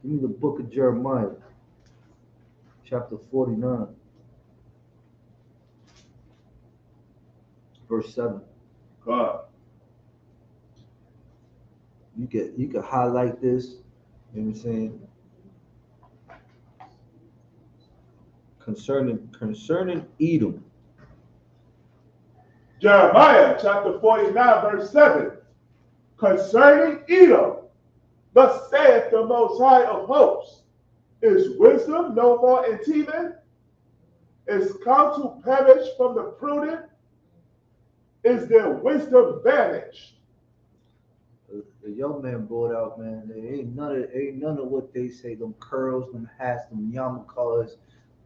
[SPEAKER 1] Give me the book of Jeremiah, chapter 49, verse 7.
[SPEAKER 5] God.
[SPEAKER 1] You can highlight this, you know what I'm saying? Concerning Edom.
[SPEAKER 5] Jeremiah chapter 49, verse 7. Concerning Edom, thus saith the Most High of Hosts, is wisdom no more in Teman? Is come to perish from the prudent? Is their wisdom vanished?
[SPEAKER 1] The young man brought out, man, ain't none of what they say, them curls, them hats, them yarmulkes,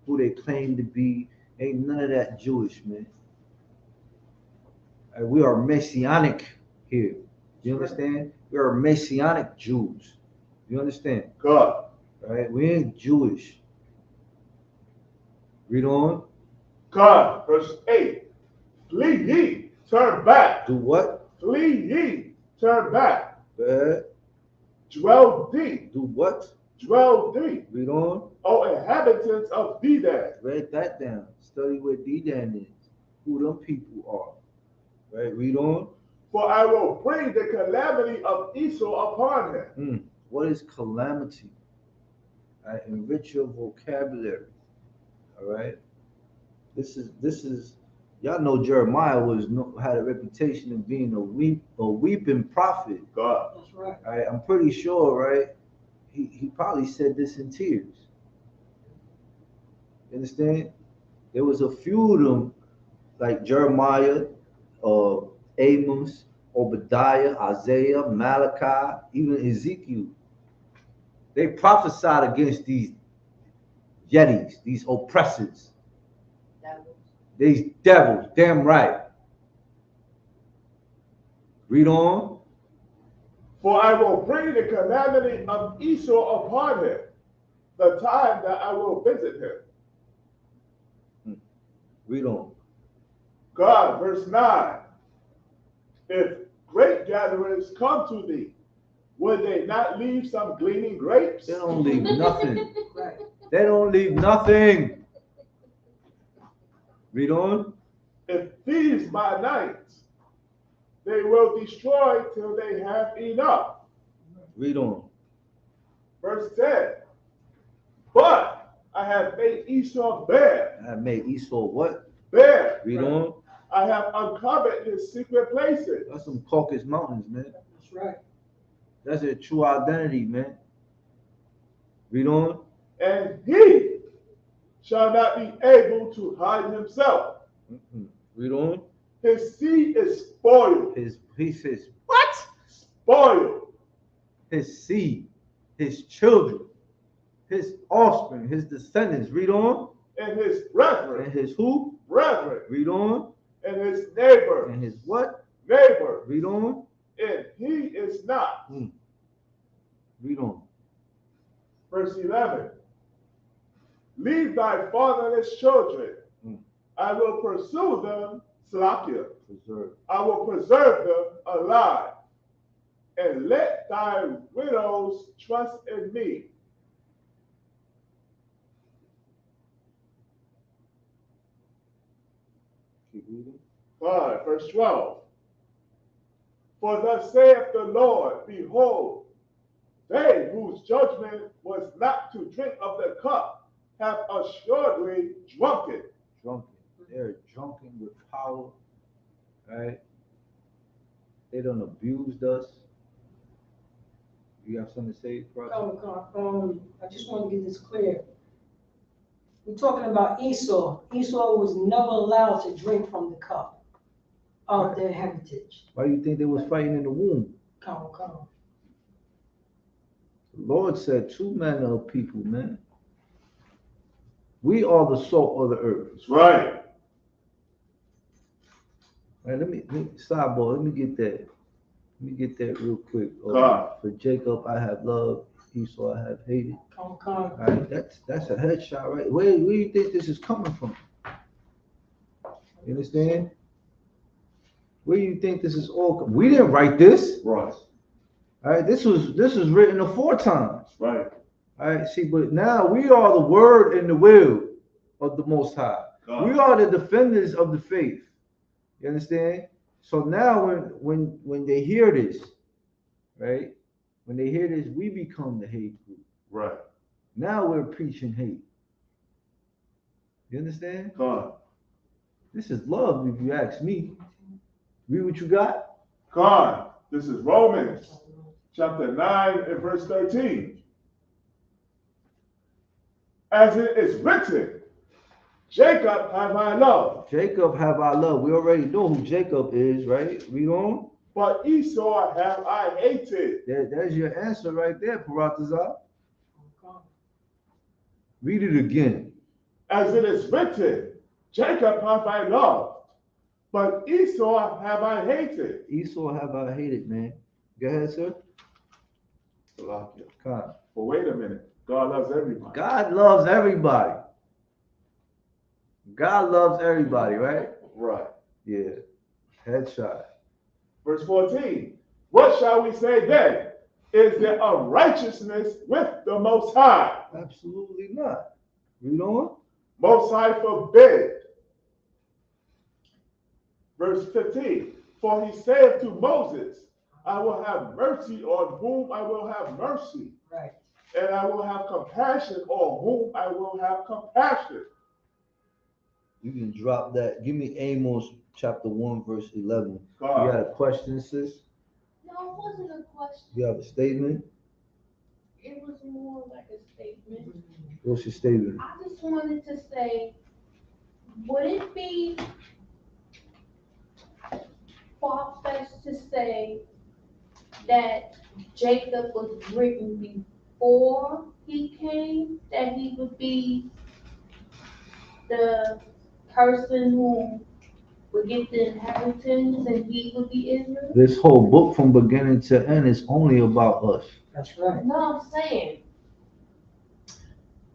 [SPEAKER 1] who they claim to be, ain't none of that Jewish, man. We are messianic here. You understand? We are messianic Jews. You understand?
[SPEAKER 5] God.
[SPEAKER 1] Right? We ain't Jewish. Read on.
[SPEAKER 5] God, verse 8. Flee ye, turn back.
[SPEAKER 1] Do what?
[SPEAKER 5] Flee ye, turn back.
[SPEAKER 1] Go ahead.
[SPEAKER 5] Dwell deep.
[SPEAKER 1] Do what?
[SPEAKER 5] Dwell deep.
[SPEAKER 1] Read on.
[SPEAKER 5] O inhabitants of Dedan.
[SPEAKER 1] Write that down. Study where Dedan is. Who them people are. Right? Read on.
[SPEAKER 5] For I will bring the calamity of Esau upon him.
[SPEAKER 1] What is calamity? Right? Enrich your vocabulary. All right. This is. Y'all know Jeremiah had a reputation of being a weeping prophet.
[SPEAKER 5] God.
[SPEAKER 4] That's right.
[SPEAKER 1] All right. I'm pretty sure, right? He probably said this in tears. You understand? There was a few of them, like Jeremiah, Amos, Obadiah, Isaiah, Malachi, even Ezekiel. They prophesied against these yetis, these oppressors, these devils. Damn right. Read on.
[SPEAKER 5] For I will bring the calamity of Esau upon him, the time that I will visit him.
[SPEAKER 1] Read on.
[SPEAKER 5] God, verse 9. If great gatherers come to thee, would they not leave some gleaning grapes?
[SPEAKER 1] They don't leave nothing.
[SPEAKER 4] Right.
[SPEAKER 1] They don't leave nothing. Read on.
[SPEAKER 5] If thieves by night, they will destroy till they have enough.
[SPEAKER 1] Read on.
[SPEAKER 5] Verse 10. But I have made Esau bare.
[SPEAKER 1] I made Esau what?
[SPEAKER 5] Bare.
[SPEAKER 1] Read
[SPEAKER 5] Right.
[SPEAKER 1] on.
[SPEAKER 5] I have uncovered his secret places.
[SPEAKER 1] That's some Caucasus Mountains, man.
[SPEAKER 4] That's right.
[SPEAKER 1] That's their true identity, man. Read on.
[SPEAKER 5] And he shall not be able to hide himself.
[SPEAKER 1] Read on.
[SPEAKER 5] His seed is spoiled.
[SPEAKER 1] He says, what?
[SPEAKER 5] Spoiled.
[SPEAKER 1] His seed, his children, his offspring, his descendants. Read on.
[SPEAKER 5] And his brethren.
[SPEAKER 1] And his who?
[SPEAKER 5] Brethren.
[SPEAKER 1] Read on.
[SPEAKER 5] And his neighbor.
[SPEAKER 1] And his what?
[SPEAKER 5] Neighbor.
[SPEAKER 1] Read on.
[SPEAKER 5] And he is not.
[SPEAKER 1] Read on.
[SPEAKER 5] Verse 11. Leave thy fatherless children. I will pursue them, Slakia.
[SPEAKER 1] Preserve.
[SPEAKER 5] I will preserve them alive. And let thy widows trust in me.
[SPEAKER 1] Keep reading.
[SPEAKER 5] 5, verse 12. For thus saith the Lord, behold, they whose judgment was not to drink of the cup have assuredly drunk it.
[SPEAKER 1] Drunken. They're drunken with power. Right? They done abused us. You have something to say, Prophet?
[SPEAKER 4] I just want to get this clear. We're talking about Esau. Esau was never allowed to drink from the cup of their heritage.
[SPEAKER 1] Why do you think they was fighting in the womb?
[SPEAKER 4] Come on.
[SPEAKER 1] The Lord said, two manner of people, man. We are the salt of the earth.
[SPEAKER 5] That's right.
[SPEAKER 1] Right, let me sidebar, let me get that. Let me get that real quick.
[SPEAKER 5] God.
[SPEAKER 1] For Jacob, I have loved. Esau, I have hated.
[SPEAKER 4] Come.
[SPEAKER 1] All right, that's a headshot, right? Where do you think this is coming from? You understand? Where do you think this is all coming? We didn't write this.
[SPEAKER 5] Right.
[SPEAKER 1] All right, this was written aforetime.
[SPEAKER 5] Right.
[SPEAKER 1] All right, see, but now we are the word and the will of the Most High.
[SPEAKER 5] God.
[SPEAKER 1] We are the defenders of the faith. You understand? So now when they hear this, right? When they hear this, we become the hate group.
[SPEAKER 5] Right.
[SPEAKER 1] Now we're preaching hate. You understand?
[SPEAKER 5] God.
[SPEAKER 1] This is love, if you ask me. Read what you got.
[SPEAKER 5] God. This is Romans chapter 9 and verse 13. As it is written, Jacob have I loved.
[SPEAKER 1] Jacob have I loved. We already know who Jacob is, right? Read on.
[SPEAKER 5] But Esau have I hated.
[SPEAKER 1] There's your answer right there, Paratazar. Read it again.
[SPEAKER 5] As it is written, Jacob have I loved, but Esau have I hated.
[SPEAKER 1] Esau have I hated, man. Go ahead, sir.
[SPEAKER 5] God.
[SPEAKER 1] God.
[SPEAKER 5] But wait a minute. God loves everybody.
[SPEAKER 1] God loves everybody. God loves everybody, right?
[SPEAKER 5] Right.
[SPEAKER 1] Yeah. Headshot.
[SPEAKER 5] Verse 14. What shall we say then? Is there unrighteousness with the Most High?
[SPEAKER 1] Absolutely not. Read on.
[SPEAKER 5] Most High forbid. Verse 15. For he saith to Moses, I will have mercy on whom I will have mercy.
[SPEAKER 4] Right.
[SPEAKER 5] And I will have compassion on whom I will have compassion.
[SPEAKER 1] You can drop that. Give me Amos chapter 1, verse 11.
[SPEAKER 5] God.
[SPEAKER 1] You got a question, sis?
[SPEAKER 3] No, it wasn't a question.
[SPEAKER 1] You have a statement?
[SPEAKER 3] It was more like a statement.
[SPEAKER 1] What's your statement?
[SPEAKER 3] I just wanted to say, would it be far-fetched to say that Jacob was written before he came, that he would be the person who would get the inheritance and he would be Israel?
[SPEAKER 1] This whole book from beginning to end is only about us.
[SPEAKER 4] That's right.
[SPEAKER 3] No, I'm saying,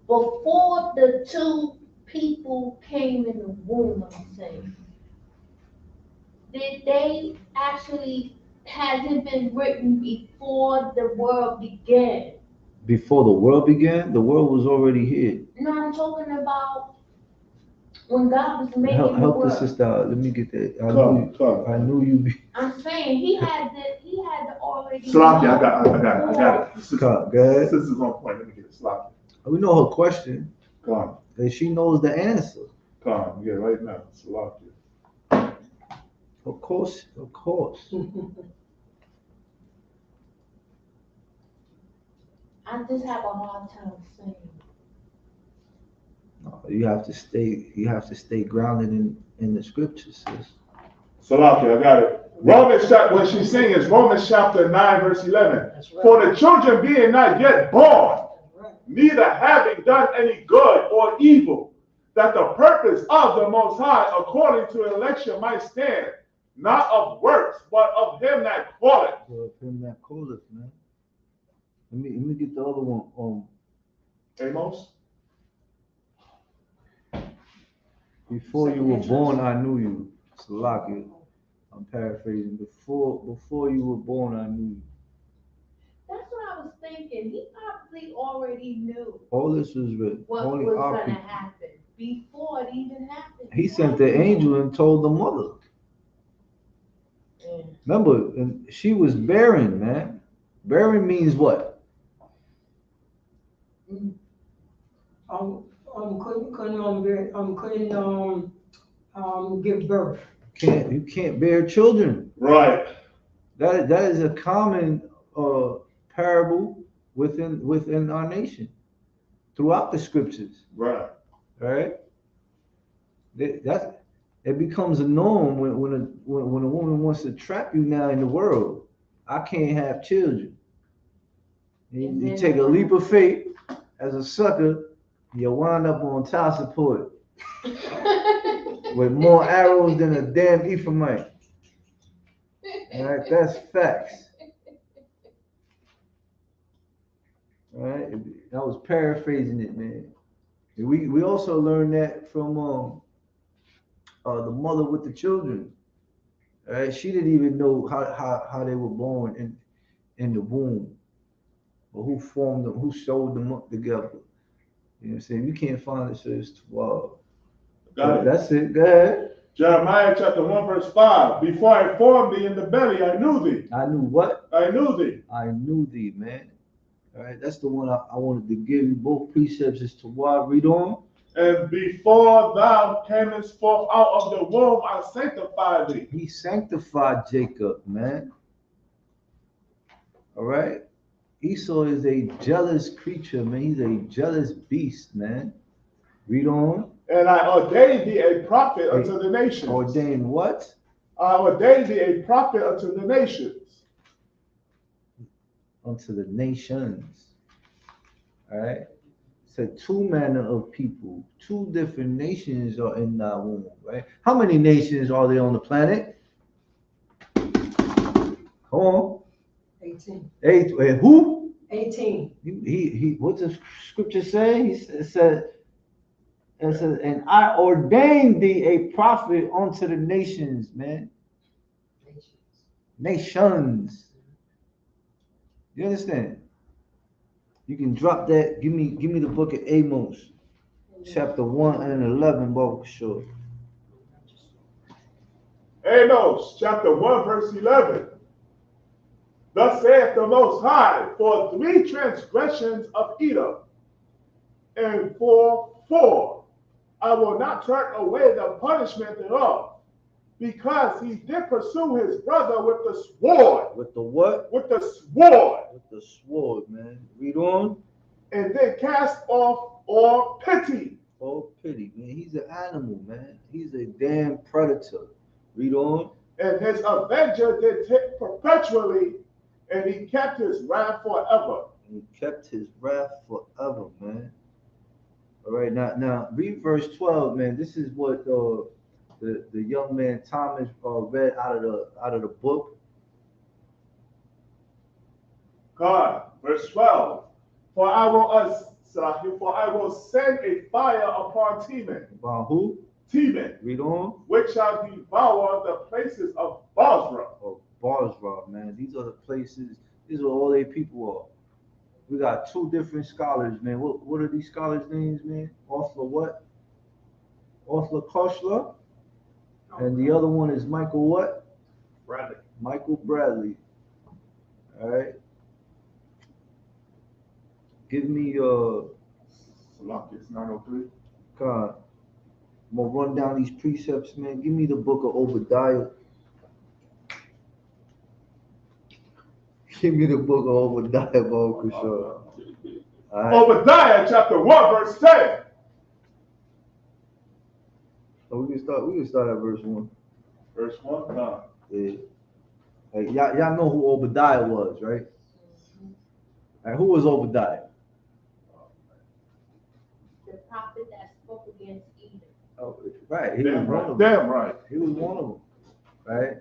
[SPEAKER 3] before the two people came in the womb, I'm saying, did they actually has it been written before the world began?
[SPEAKER 1] Before the world began, the world was already here.
[SPEAKER 3] No, I'm talking about when God was making
[SPEAKER 1] Help,
[SPEAKER 3] the
[SPEAKER 1] help the
[SPEAKER 3] world.
[SPEAKER 1] sister out. Let me get that.
[SPEAKER 5] Come.
[SPEAKER 1] I knew you be.
[SPEAKER 3] I'm saying he had to already.
[SPEAKER 5] Sloppy,
[SPEAKER 3] know
[SPEAKER 5] I got it.
[SPEAKER 1] Come, go ahead.
[SPEAKER 5] Sister's on point. Let me get it. Sloppy.
[SPEAKER 1] We know her question,
[SPEAKER 5] Come.
[SPEAKER 1] and she knows the answer.
[SPEAKER 5] Come. Yeah, right now. Sloppy.
[SPEAKER 1] Of course, of course.
[SPEAKER 3] I just have a hard time saying.
[SPEAKER 1] You have to stay grounded in the scriptures, sis.
[SPEAKER 5] Sloppy, I got it. Romans chapter, what she's saying is Romans chapter 9, verse 11.
[SPEAKER 4] That's right.
[SPEAKER 5] For the children being not yet born, neither having done any good or evil, that the purpose of the Most High, according to election, might stand, not of works, but of him that calleth.
[SPEAKER 1] Of him that calleth, man. Let me get the other one.
[SPEAKER 5] Amos?
[SPEAKER 1] Before you were born, I knew you. Salaki. I'm paraphrasing. Before you were born, I knew you.
[SPEAKER 3] That's what I was thinking. He probably already knew
[SPEAKER 1] All this was written.
[SPEAKER 3] what
[SPEAKER 1] Only
[SPEAKER 3] was
[SPEAKER 1] our
[SPEAKER 3] going to
[SPEAKER 1] people.
[SPEAKER 3] happen before it even happened.
[SPEAKER 1] He sent the angel and told the mother.
[SPEAKER 3] Yeah.
[SPEAKER 1] Remember, and she was barren, man. Barren means what?
[SPEAKER 4] Couldn't give birth.
[SPEAKER 1] You can't bear children.
[SPEAKER 5] Right.
[SPEAKER 1] That is a common parable within our nation, throughout the scriptures.
[SPEAKER 5] Right.
[SPEAKER 1] Right? It becomes a norm when a woman wants to trap you now in the world. I can't have children. You take a leap of faith as a sucker, you wind up on child support with more arrows than a damn Ephraimite. All right, that's facts. All right, I was paraphrasing it, man. We also learned that from the mother with the children. All right, she didn't even know how they were born in the womb, or who formed them, who sewed them up together. You know what I'm saying? You can't find it, so it's 12.
[SPEAKER 5] Got it.
[SPEAKER 1] That's it. Go ahead.
[SPEAKER 5] Jeremiah chapter 1, verse 5. Before I formed thee in the belly, I knew thee.
[SPEAKER 1] I knew what?
[SPEAKER 5] I knew thee.
[SPEAKER 1] I knew thee, man. All right, that's the one I wanted to give you. Both precepts is to what? Read on.
[SPEAKER 5] And before thou camest forth out of the womb, I sanctified thee.
[SPEAKER 1] He sanctified Jacob, man. All right. Esau is a jealous creature, man. He's a jealous beast, man. Read on.
[SPEAKER 5] And I ordained thee a prophet unto the nations.
[SPEAKER 1] Ordained what?
[SPEAKER 5] I ordained thee a prophet unto the nations.
[SPEAKER 1] Unto the nations. All right. So two manner of people, two different nations are in that womb, right? How many nations are there on the planet? Come on.
[SPEAKER 4] 18.
[SPEAKER 1] And who?
[SPEAKER 4] 18.
[SPEAKER 1] He what's the scripture say? It says, and I ordained thee a prophet unto the nations, man. Nations. You understand? You can drop that. Give me the book of Amos, chapter 1 and 11, Baba Sure.
[SPEAKER 5] Amos chapter 1, verse 11. Thus saith the Most High, for 3 transgressions of Edom, and for 4, I will not turn away the punishment thereof, because he did pursue his brother with the sword.
[SPEAKER 1] With the what?
[SPEAKER 5] With the sword.
[SPEAKER 1] With the sword, man. Read on.
[SPEAKER 5] And then cast off all pity.
[SPEAKER 1] All pity, man. He's an animal, man. He's a damn predator. Read on.
[SPEAKER 5] And his avenger did hit perpetually, and he kept his wrath forever.
[SPEAKER 1] He kept his wrath forever, man. All right, now read verse 12, man. This is what the young man Thomas read out of the book.
[SPEAKER 5] God, verse 12. For I will send a fire upon Teman.
[SPEAKER 1] About who?
[SPEAKER 5] Teman,
[SPEAKER 1] Read on.
[SPEAKER 5] which shall devour the places of Bozrah.
[SPEAKER 1] Of Basra, man. These are the places. These are all they people are. We got two different scholars, man. What are these scholars' names, man? Arthur what? Arthur Koshler, and the other one is Michael what?
[SPEAKER 2] Bradley.
[SPEAKER 1] Michael Bradley. All right. Give me
[SPEAKER 5] Salakis 903.
[SPEAKER 1] God. I'm gonna run down these precepts, man. Give me the book of Obadiah. Give me the book of Obadiah, Baruch Kishore. All right.
[SPEAKER 5] Obadiah chapter 1, verse 10.
[SPEAKER 1] So we can start at verse 1.
[SPEAKER 5] Verse 1, no.
[SPEAKER 1] Yeah. Like, y'all know who Obadiah was, right? And who was Obadiah?
[SPEAKER 3] The prophet that spoke against Edom.
[SPEAKER 1] Oh, right. He
[SPEAKER 5] Damn
[SPEAKER 1] was one
[SPEAKER 5] right.
[SPEAKER 1] of them.
[SPEAKER 5] Damn right.
[SPEAKER 1] He was one of them, right?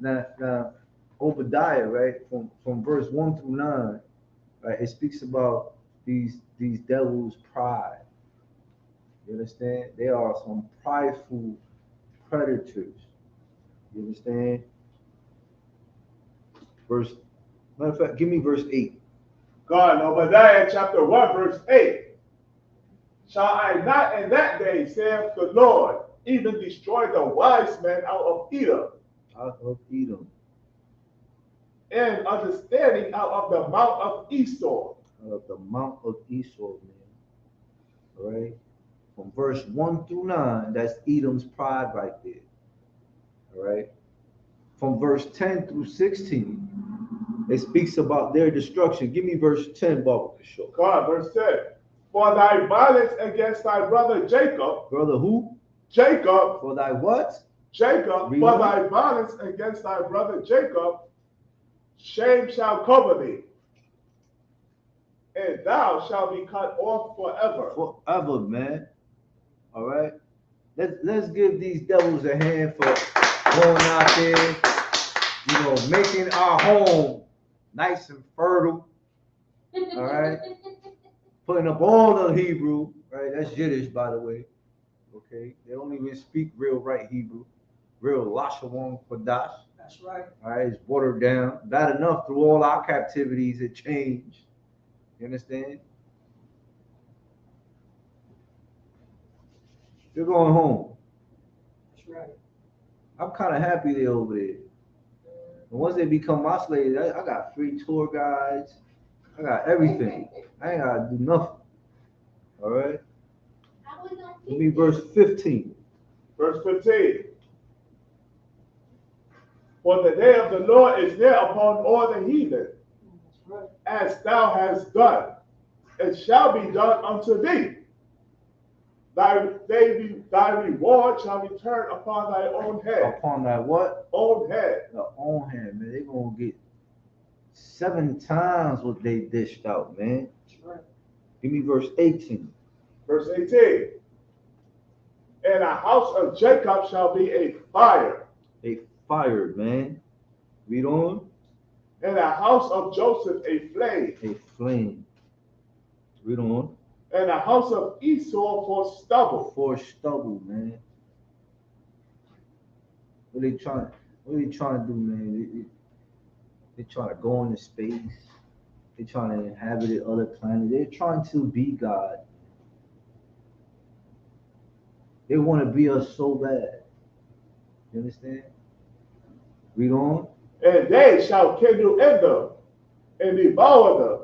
[SPEAKER 1] Now Obadiah, right, from verse 1 through 9, right, it speaks about these devils' pride. You understand? They are some prideful predators. You understand? Matter of fact, give me verse 8.
[SPEAKER 5] God, Obadiah chapter 1, verse 8. Shall I not in that day, saith the Lord, even destroy the wise men out of Edom,
[SPEAKER 1] Out of Edom.
[SPEAKER 5] and understanding out of the mount of Esau.
[SPEAKER 1] Out of the mount of Esau, man. All right? From verse 1 through 9, that's Edom's pride right there. All right? From verse 10 through 16, it speaks about their destruction. Give me verse 10, Baruch Kishore.
[SPEAKER 5] God, verse 10. For thy violence against thy brother Jacob.
[SPEAKER 1] Brother who?
[SPEAKER 5] Jacob.
[SPEAKER 1] For thy what?
[SPEAKER 5] Jacob.
[SPEAKER 1] Read
[SPEAKER 5] For
[SPEAKER 1] on.
[SPEAKER 5] thy violence against thy brother Jacob, shame shall cover thee, and thou shalt be cut off forever.
[SPEAKER 1] Forever, man. All right? Let's give these devils a hand for going out there, you know, making our home nice and fertile. All right? Putting up all the Hebrew, right? That's Yiddish, by the way. Okay? They don't even speak real right Hebrew. Real Lashawam Kodash.
[SPEAKER 4] That's right.
[SPEAKER 1] All right? It's watered down. Bad enough through all our captivities, it changed. You understand? They're going home.
[SPEAKER 4] That's right.
[SPEAKER 1] I'm kind of happy they're over there. And once they become my slaves, I got free tour guides. I got everything. I ain't got to do nothing. All right?
[SPEAKER 3] How we gonna
[SPEAKER 1] Give me verse 15.
[SPEAKER 5] Verse 15. For the day of the Lord is near upon all the heathen,
[SPEAKER 4] That's right.
[SPEAKER 5] as thou hast done. It shall be done unto thee. Thy reward shall return upon thy own head.
[SPEAKER 1] Upon thy what?
[SPEAKER 5] Own head.
[SPEAKER 1] The own hand, man. They're going to get 7 times what they dished out, man.
[SPEAKER 4] That's right.
[SPEAKER 1] Give me verse 18.
[SPEAKER 5] Verse 18. And a house of Jacob shall be a fire.
[SPEAKER 1] They fired, man. Read on.
[SPEAKER 5] And a house of Joseph a flame.
[SPEAKER 1] A flame. Read on.
[SPEAKER 5] And a house of Esau for stubble.
[SPEAKER 1] For stubble, man. What they trying to do, man? They trying to go into space. They trying to inhabit other planets. They're trying to be God. They want to be us so bad. You understand? Read on.
[SPEAKER 5] And they shall kindle in them and devour them.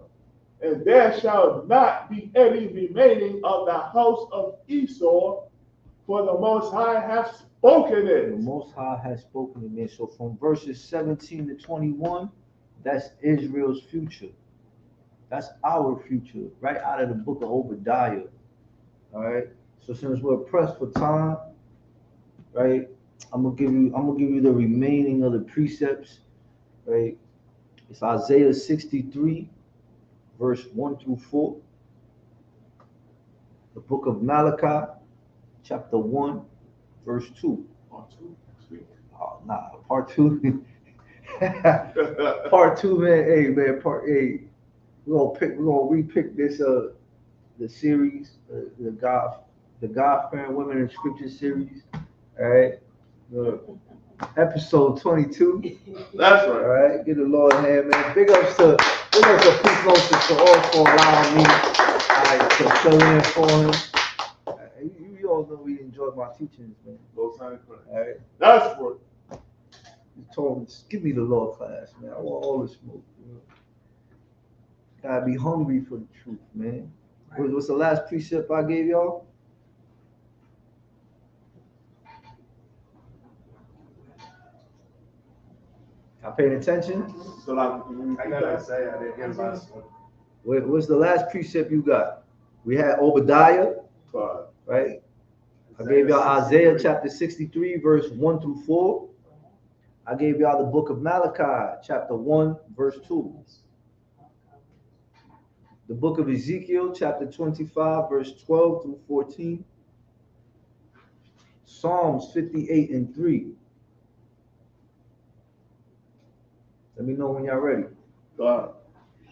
[SPEAKER 5] And there shall not be any remaining of the house of Esau, for the Most High hath spoken it.
[SPEAKER 1] The Most High has spoken to me. So from verses 17 to 21, that's Israel's future. That's our future, right out of the book of Obadiah. All right. So since we're pressed for time, right, I'm gonna give you the remaining of the precepts, right? It's Isaiah 63, verse 1 through 4. The book of Malachi, chapter 1, verse 2.
[SPEAKER 5] Part 2 next week.
[SPEAKER 1] Oh, nah, part 2. Part 2, man. Hey, man, part 8. We're gonna repick this the series, the God-fearing women in scripture series. All right. episode 22.
[SPEAKER 5] That's
[SPEAKER 1] All
[SPEAKER 5] right.
[SPEAKER 1] right, give the Lord a hand, man. Big ups to peace notice to all for allowing me, all right, to fill in for him. You all know we enjoyed my teachings, man.
[SPEAKER 5] Go sign for
[SPEAKER 1] All right,
[SPEAKER 5] That's what.
[SPEAKER 1] you told me, just give me the law class, man. I want all the smoke. You know? Gotta be hungry for the truth, man. What's the last precept I gave y'all? Y'all paying attention?
[SPEAKER 5] So
[SPEAKER 2] I gotta say, I didn't get the last one.
[SPEAKER 1] What's the last precept you got? We had Obadiah,
[SPEAKER 5] God.
[SPEAKER 1] right? I gave y'all Isaiah chapter 63, verse 1 through 4. I gave y'all the book of Malachi, chapter 1, verse 2. The book of Ezekiel, chapter 25, verse 12 through 14. Psalms 58 and 3. Let me know when y'all ready.
[SPEAKER 5] God.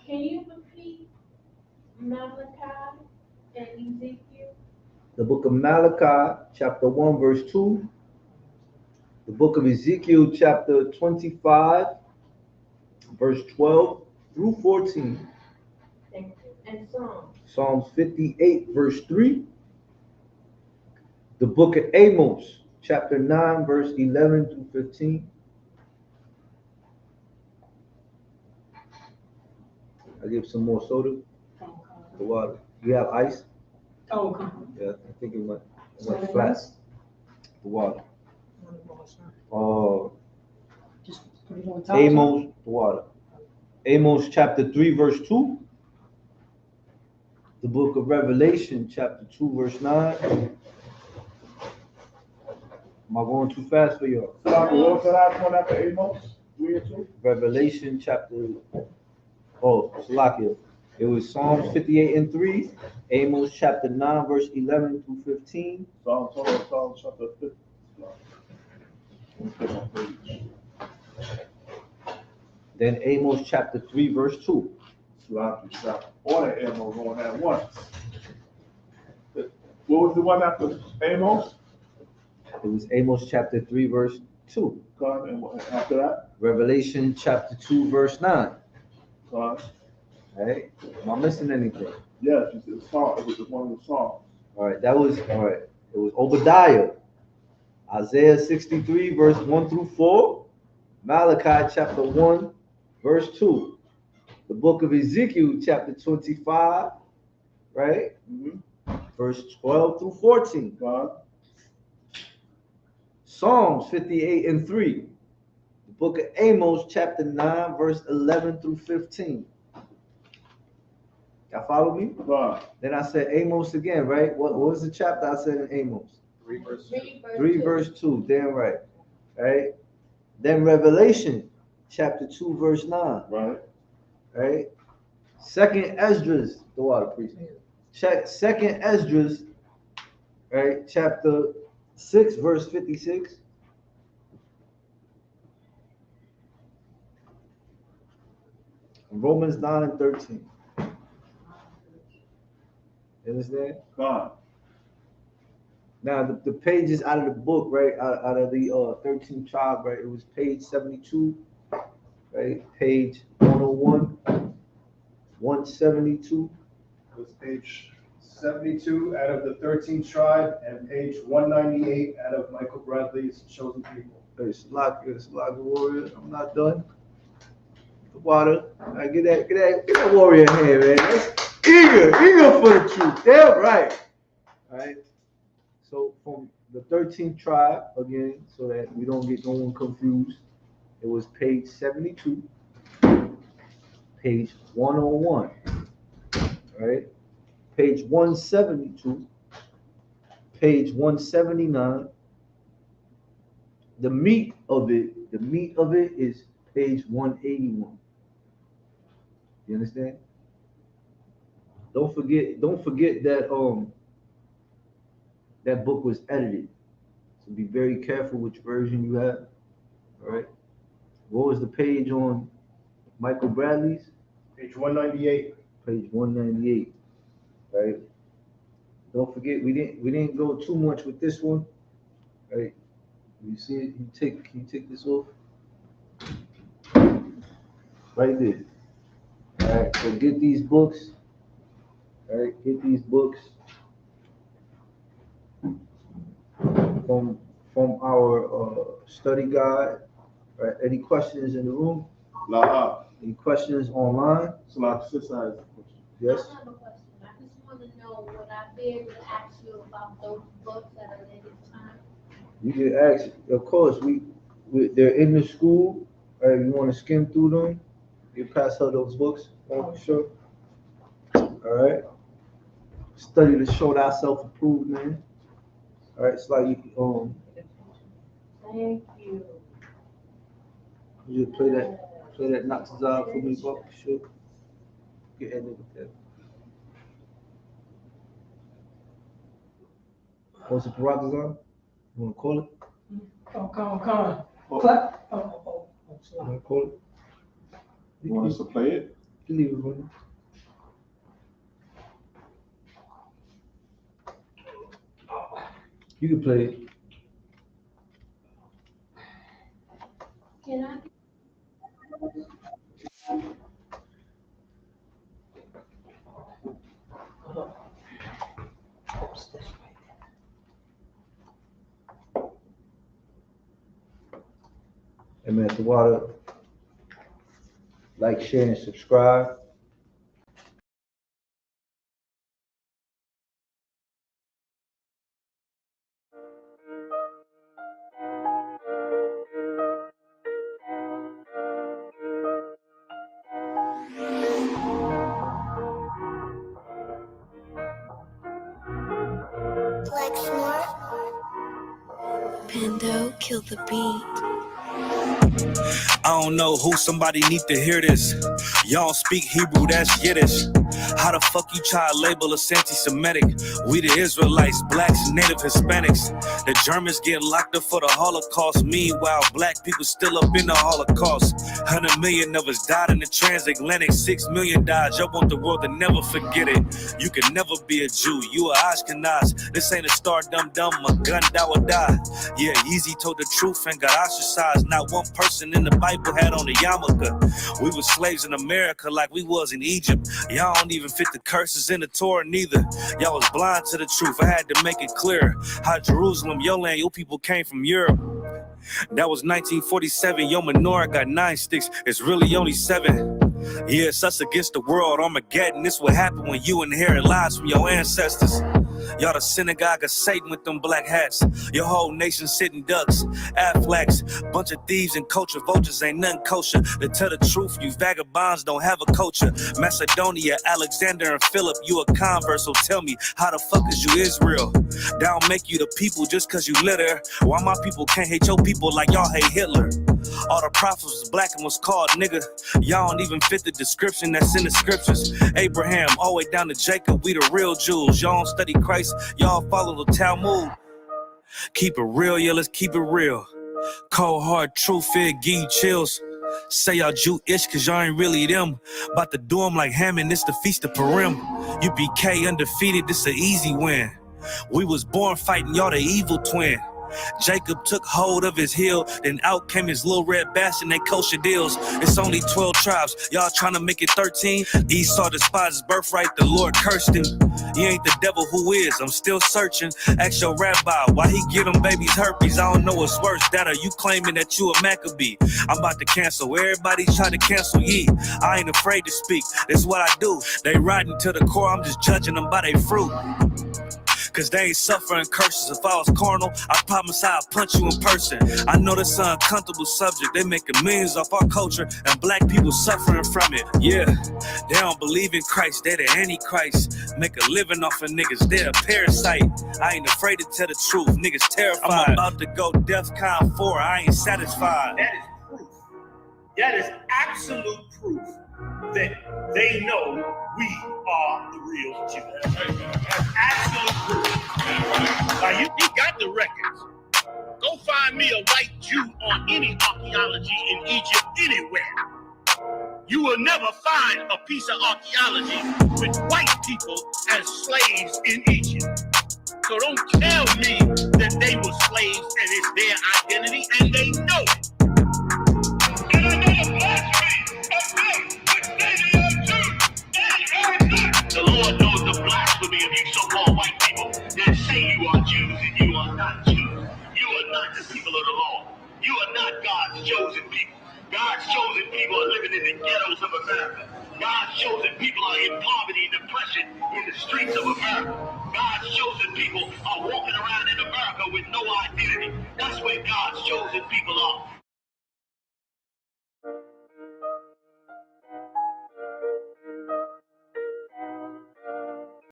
[SPEAKER 3] Can you repeat Malachi and Ezekiel?
[SPEAKER 1] The book of Malachi, chapter 1, verse 2. The book of Ezekiel, chapter 25, verse 12 through 14.
[SPEAKER 3] Thank you. And Psalms.
[SPEAKER 1] Psalms 58, verse 3. The book of Amos, chapter 9, verse 11 through 15. I give some more soda. The water. You have ice?
[SPEAKER 4] Oh, come
[SPEAKER 1] Yeah, I think it went
[SPEAKER 4] on.
[SPEAKER 1] flat. The water.
[SPEAKER 4] Just put it on top.
[SPEAKER 1] Amos, the water. Amos chapter 3, verse 2. The book of Revelation, chapter 2, verse 9. Am I going too fast for y'all?
[SPEAKER 5] What was the last one after Amos? 3 and 2?
[SPEAKER 1] Revelation chapter, Salakia. It was Psalms 58 and 3, Amos chapter 9, verse 11 through 15.
[SPEAKER 5] Psalm chapter 50.
[SPEAKER 1] Then Amos chapter 3, verse 2.
[SPEAKER 5] All the Amos on that once. What was the one after Amos?
[SPEAKER 1] It was Amos chapter 3, verse 2.
[SPEAKER 5] God, and after that?
[SPEAKER 1] Revelation chapter 2, verse 9.
[SPEAKER 5] God.
[SPEAKER 1] Right? Am I missing anything?
[SPEAKER 5] Yes, you said Psalm. It was one of the Psalms.
[SPEAKER 1] All right, it was Obadiah, Isaiah 63, verse 1 through 4, Malachi chapter 1, verse 2, the book of Ezekiel chapter 25, right?
[SPEAKER 5] Mm-hmm.
[SPEAKER 1] Verse 12 through 14.
[SPEAKER 5] God.
[SPEAKER 1] Psalms 58 and 3, the book of Amos chapter 9, verse 11 through 15. Y'all follow me?
[SPEAKER 5] God.
[SPEAKER 1] Then I said Amos again, right? What was the chapter I said in Amos?
[SPEAKER 2] 3 verse
[SPEAKER 1] 3 verse 2, damn right. Right? Then Revelation chapter 2, verse 9.
[SPEAKER 5] Right.
[SPEAKER 1] Right? Second Esdras, the water priest. Second Esdras, right? Chapter 6, verse 56. Romans 9 and 13. You understand?
[SPEAKER 5] God.
[SPEAKER 1] Now the pages out of the book, right? Out of the 13 tribe, right? It was page 72, right? Page 101, 172.
[SPEAKER 6] It was page 72 out of the 13th tribe and page 198 out of Michael Bradley's Chosen People.
[SPEAKER 1] It's like warrior. I'm not done. The water. All right, get that warrior in here, man. That's eager for the truth. Damn right. All right. So from the 13th tribe, again, so that we don't get no one confused, it was page 72, page 101, right? Page 172, page 179. The meat of it is page 181. You understand? Don't forget that that book was edited. So be very careful which version you have. All right. What was the page on Michael Bradley's?
[SPEAKER 6] Page 198.
[SPEAKER 1] Page 198. Right. Don't forget we didn't go too much with this one. Right. You see it? Can you take this off? Right there. All right. So get these books. All right. Get these books from our study guide. All right. Any questions in the room? Any questions online?
[SPEAKER 5] Sister has a question.
[SPEAKER 1] Yes.
[SPEAKER 3] I have a question. I just want to know, would I be able to ask you about those books at a later time?
[SPEAKER 1] You can ask. Of course, they're in the school. All right. You want to skim through them? You pass her those books. Oh, sure. All right. Study to show thyself approved, man. All right. It's like
[SPEAKER 3] Thank you.
[SPEAKER 1] you play that Knox job for me, bro. Sure. Get that nigga there. What's the Paratazan? You want to call it?
[SPEAKER 4] Come on. Clap. Oh.
[SPEAKER 1] You want to call it?
[SPEAKER 5] You want us to play it?
[SPEAKER 1] You leave it running. You can play it.
[SPEAKER 3] Can I?
[SPEAKER 1] And man, the water. Like, share, and subscribe.
[SPEAKER 7] Pando, kill the beat.
[SPEAKER 8] I don't know who somebody need to hear this. Y'all don't speak Hebrew, that's Yiddish. How the fuck you try to label us anti-Semitic? We the Israelites, blacks, native Hispanics. The Germans getting locked up for the Holocaust. Meanwhile, black people still up in the Holocaust. 100 million of us died in the transatlantic. 6 million died. Y'all want the world to never forget it. You can never be a Jew. You a Ashkenaz. This ain't a star dum-dum. A gun that would die. Yeah, Yeezy told the truth and got ostracized. Not one person in the Bible had on a yarmulke. We were slaves in America like we was in Egypt. Y'all don't even fit the curses in the Torah neither. Y'all was blind to the truth. I had to make it clear how Jerusalem, your land, your people came from Europe. That was 1947. Your menorah got 9 sticks. It's really only 7. Yeah, it's us against the world. Armageddon. This what happened when you inherit lies from your ancestors. Y'all the synagogue of Satan with them black hats. Your whole nation sitting ducks, Aflacs, bunch of thieves and culture vultures ain't nothing kosher. To tell the truth, you vagabonds don't have a culture. Macedonia, Alexander and Philip, you a convert, so tell me, how the fuck is you Israel? That don't make you the people just cause you litter. Why my people can't hate your people like y'all hate Hitler? All the prophets was black and was called nigga. Y'all don't even fit the description that's in the scriptures. Abraham, all the way down to Jacob, we the real Jews. Y'all don't study Christ, y'all follow the Talmud. Keep it real, yeah, let's keep it real. Cold hard truth, it give you chills. Say y'all Jew-ish cause y'all ain't really them. About to do them like Hammond, it's the Feast of Purim. UPK undefeated, this an easy win. We was born fighting, y'all the evil twin. Jacob took hold of his heel, then out came his little red bastard and they kosher deals. It's only 12 tribes, y'all trying to make it 13. Esau despised his birthright, the Lord cursed him. He ain't the devil who is, I'm still searching. Ask your rabbi, why he give them babies herpes? I don't know what's worse, that or you claiming that you a Maccabee. I'm about to cancel, everybody trying to cancel ye. I ain't afraid to speak, that's what I do. They riding to the core, I'm just judging them by their fruit. Cause they ain't suffering curses. If I was carnal, I promise I'd punch you in person. I know that's an uncomfortable subject. They making millions off our culture and black people suffering from it. Yeah, they don't believe in Christ. They the Antichrist. Make a living off of niggas. They're a parasite. I ain't afraid to tell the truth. Niggas terrified. I'm about to go DEFCON 4. I ain't satisfied.
[SPEAKER 9] That is proof. That is absolute proof that they know we are the real Jews. That's absolute proof. Now, you got the records. Go find me a white Jew on any archaeology in Egypt anywhere. You will never find a piece of archaeology with white people as slaves in Egypt. So don't tell me that they were slaves and it's their identity, and they know it. And another blasphemy of them, which they are too. The Lord knows the blasphemy of you so-called white people that say you are Jews and you are not Jews. You are not the people of the law. You are not God's chosen people. God's chosen people are living in the ghettos of America. God's chosen people are in poverty and depression in the streets of America. God's chosen people are walking around in America with no identity. That's